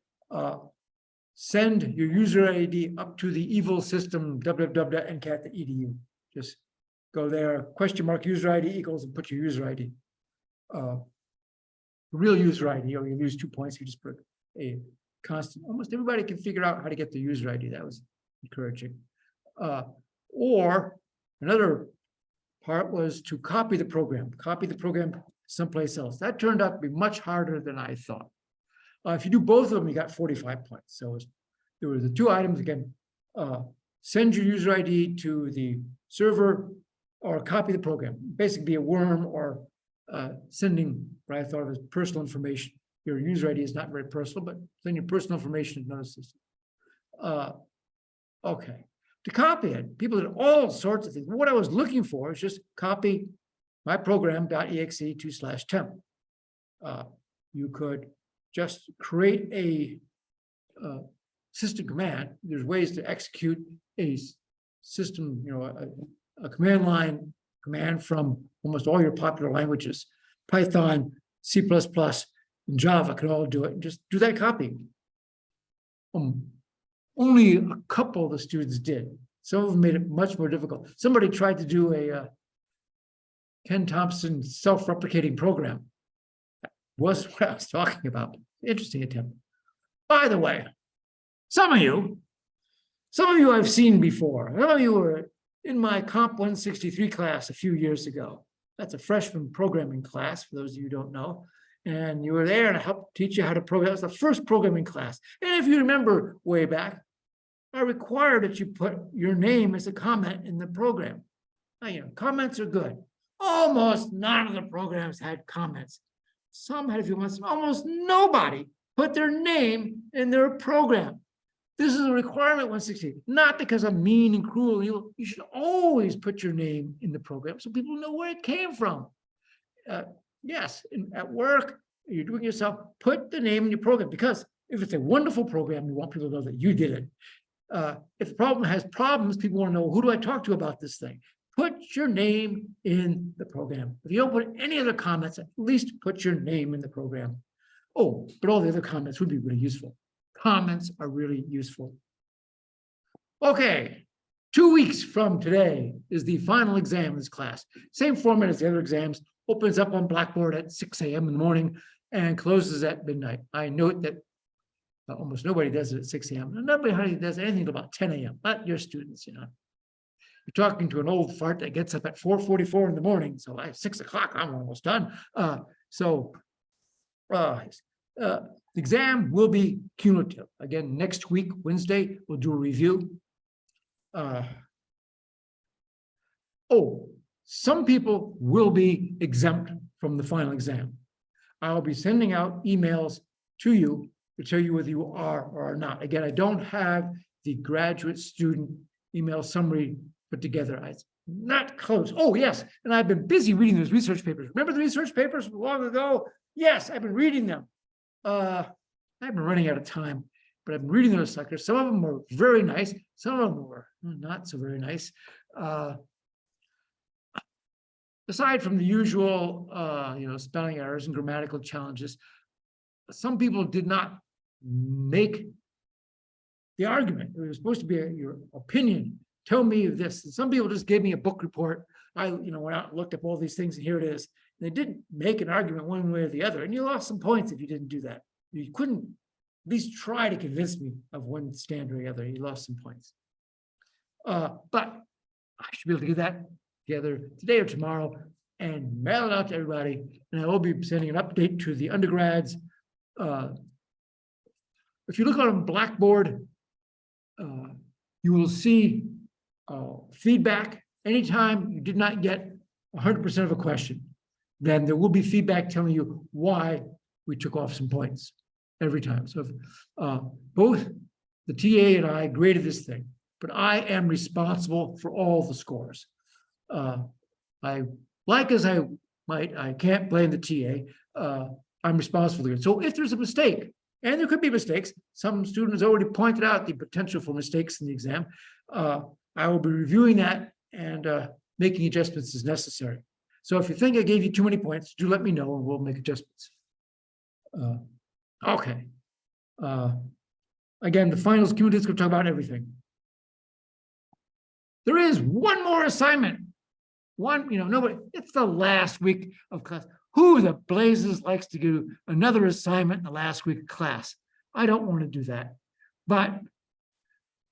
send your user ID up to the evil system, www.ncat.edu. Just go there, user ID equals, and put your user ID. Real user ID, or you lose 2 points, you just put a constant. Almost everybody can figure out how to get the user ID. That was encouraging. Or another part was to copy the program someplace else. That turned out to be much harder than I thought. If you do both of them, you got 45 points. So there were the 2 items again, send your user ID to the server or copy the program, basically be a worm or sending what I thought of as personal information. Your user ID is not very personal, but send your personal information to another system. Okay. To copy it, people did all sorts of things. What I was looking for is just copy my program.exe to /temp. You could just create a system command. There's ways to execute a system, a command line command from almost all your popular languages. Python, C++, and Java can all do it. And just do that copy. only a couple of the students did. Some of them made it much more difficult. Somebody tried to do a Ken Thompson self-replicating program. That was what I was talking about. Interesting attempt. By the way, some of you I've seen before. Some of you were in my Comp 163 class a few years ago. That's a freshman programming class, for those of you who don't know. And you were there and I helped teach you how to program. That was the first programming class. And if you remember way back, I required that you put your name as a comment in the program. Now, comments are good. Almost none of the programs had comments. Some had a few months, almost nobody put their name in their program. This is a requirement 160, not because I'm mean and cruel. You should always put your name in the program so people know where it came from. Yes, at work, you're doing yourself, put the name in your program, because if it's a wonderful program, you want people to know that you did it. If the problem has problems, people want to know, who do I talk to about this thing? Put your name in the program. If you don't put any other comments, at least put your name in the program. Oh, but all the other comments would be really useful. Comments are really useful. Okay, 2 weeks from today is the final exam in this class. Same format as the other exams, opens up on Blackboard at 6 a.m. in the morning and closes at midnight. I note that almost nobody does it at 6 a.m. Nobody hardly does anything until about 10 a.m. Not your students, You're talking to an old fart that gets up at 4:44 in the morning. So at 6 o'clock, I'm almost done. The exam will be cumulative. Again, next week, Wednesday, we'll do a review. Some people will be exempt from the final exam. I'll be sending out emails to you to tell you whether you are or are not. Again, I don't have the graduate student email summary put together. It's not close. Oh, yes. And I've been busy reading those research papers. Remember the research papers from long ago? Yes, I've been reading them. I've been running out of time, but I've been reading those suckers. Some of them were very nice. Some of them were not so very nice. Aside from the usual, spelling errors and grammatical challenges, some people did not make the argument. It was supposed to be your opinion. Tell me this. And some people just gave me a book report. I, went out and looked up all these things, and here it is. They didn't make an argument one way or the other, and you lost some points if you didn't do that. You couldn't at least try to convince me of one stand or the other. You lost some points. But I should be able to get that together today or tomorrow and mail it out to everybody. And I will be sending an update to the undergrads. If you look on Blackboard, you will see feedback. Anytime you did not get 100% of a question, then there will be feedback telling you why we took off some points every time. So if, both the TA and I graded this thing, but I am responsible for all the scores. I can't blame the TA. I'm responsible for it. So if there's a mistake, and there could be mistakes, some students already pointed out the potential for mistakes in the exam. I will be reviewing that and making adjustments as necessary. So if you think I gave you too many points, do let me know and we'll make adjustments. Okay. Again, the finals community is going to talk about everything. There is one more assignment. Nobody, it's the last week of class. Who the blazes likes to do another assignment in the last week of class? I don't want to do that. But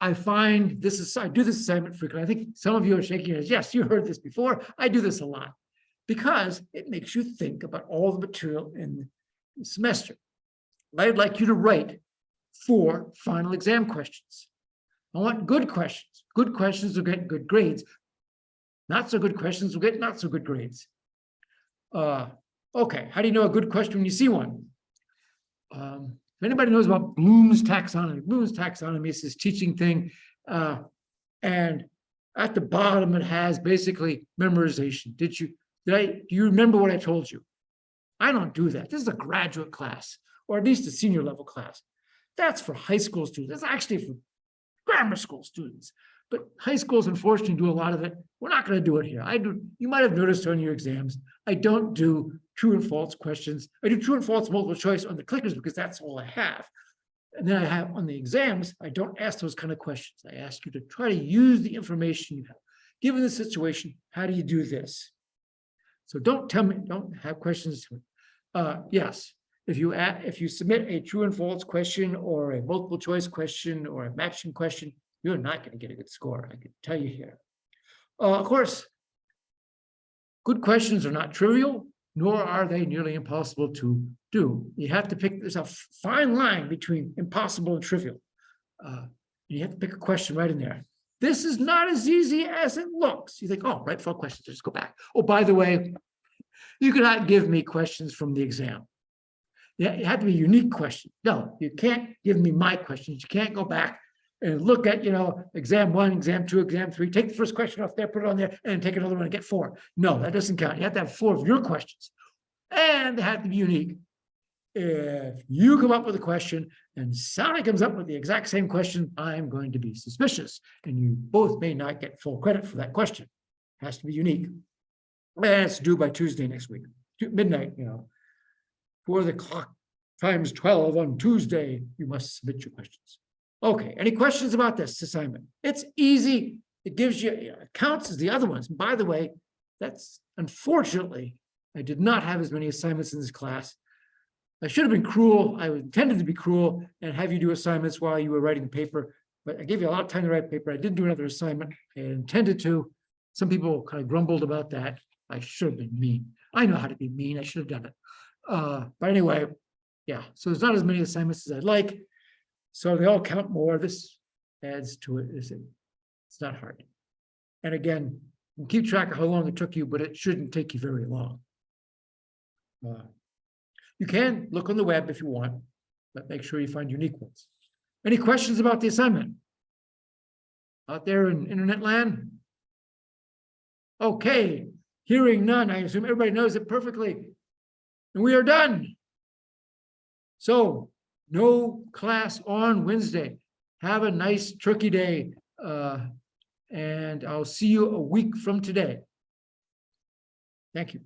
I find I do this assignment frequently. I think some of you are shaking your heads. Yes, you heard this before. I do this a lot because it makes you think about all the material in the semester. I'd like you to write 4 final exam questions. I want good questions. Good questions will get good grades. Not so good questions will get not so good grades. Okay, how do you know a good question when you see one? If anybody knows about Bloom's taxonomy is this teaching thing. And at the bottom, it has basically memorization. Do you remember what I told you? I don't do that. This is a graduate class, or at least a senior level class. That's for high school students. That's actually for grammar school students. But high schools, unfortunately, do a lot of it. We're not going to do it here. You might have noticed on your exams, I don't do true and false questions. I do true and false multiple choice on the clickers because that's all I have. And then I have on the exams, I don't ask those kind of questions. I ask you to try to use the information you have. Given the situation, how do you do this? So don't tell me, don't have questions. Yes, if you submit a true and false question or a multiple choice question or a matching question, you're not going to get a good score. I can tell you here. Of course, good questions are not trivial, nor are they nearly impossible to do. You have to pick, there's a fine line between impossible and trivial. You have to pick a question right in there. This is not as easy as it looks. You think, oh, right, 4 questions, just go back. Oh, by the way, you cannot give me questions from the exam. Yeah, it had to be a unique question. No, you can't give me my questions. You can't go back and look at, exam 1, exam 2, exam 3, take the first question off there, put it on there, and take another one and get 4. No, that doesn't count. You have to have 4 of your questions. And they have to be unique. If you come up with a question and Sally comes up with the exact same question, I'm going to be suspicious. And you both may not get full credit for that question. It has to be unique. And it's due by Tuesday next week, midnight, 4 the clock times 12 on Tuesday, you must submit your questions. Okay, any questions about this assignment? It's easy. It gives you, it counts as the other ones. And by the way, that's unfortunately, I did not have as many assignments in this class. I should have been cruel. I intended to be cruel and have you do assignments while you were writing the paper, but I gave you a lot of time to write paper. I didn't do another assignment. I intended to. Some people kind of grumbled about that. I should have been mean. I know how to be mean. I should have done it. But anyway, yeah, so there's not as many assignments as I'd like. So they all count more. This adds to it. It's not hard. And again, you can keep track of how long it took you, but it shouldn't take you very long. You can look on the web if you want, but make sure you find unique ones. Any questions about the assignment? Out there in internet land? Okay, hearing none, I assume everybody knows it perfectly. And we are done. So, no class on Wednesday. Have a nice Turkey Day. And I'll see you a week from today. Thank you.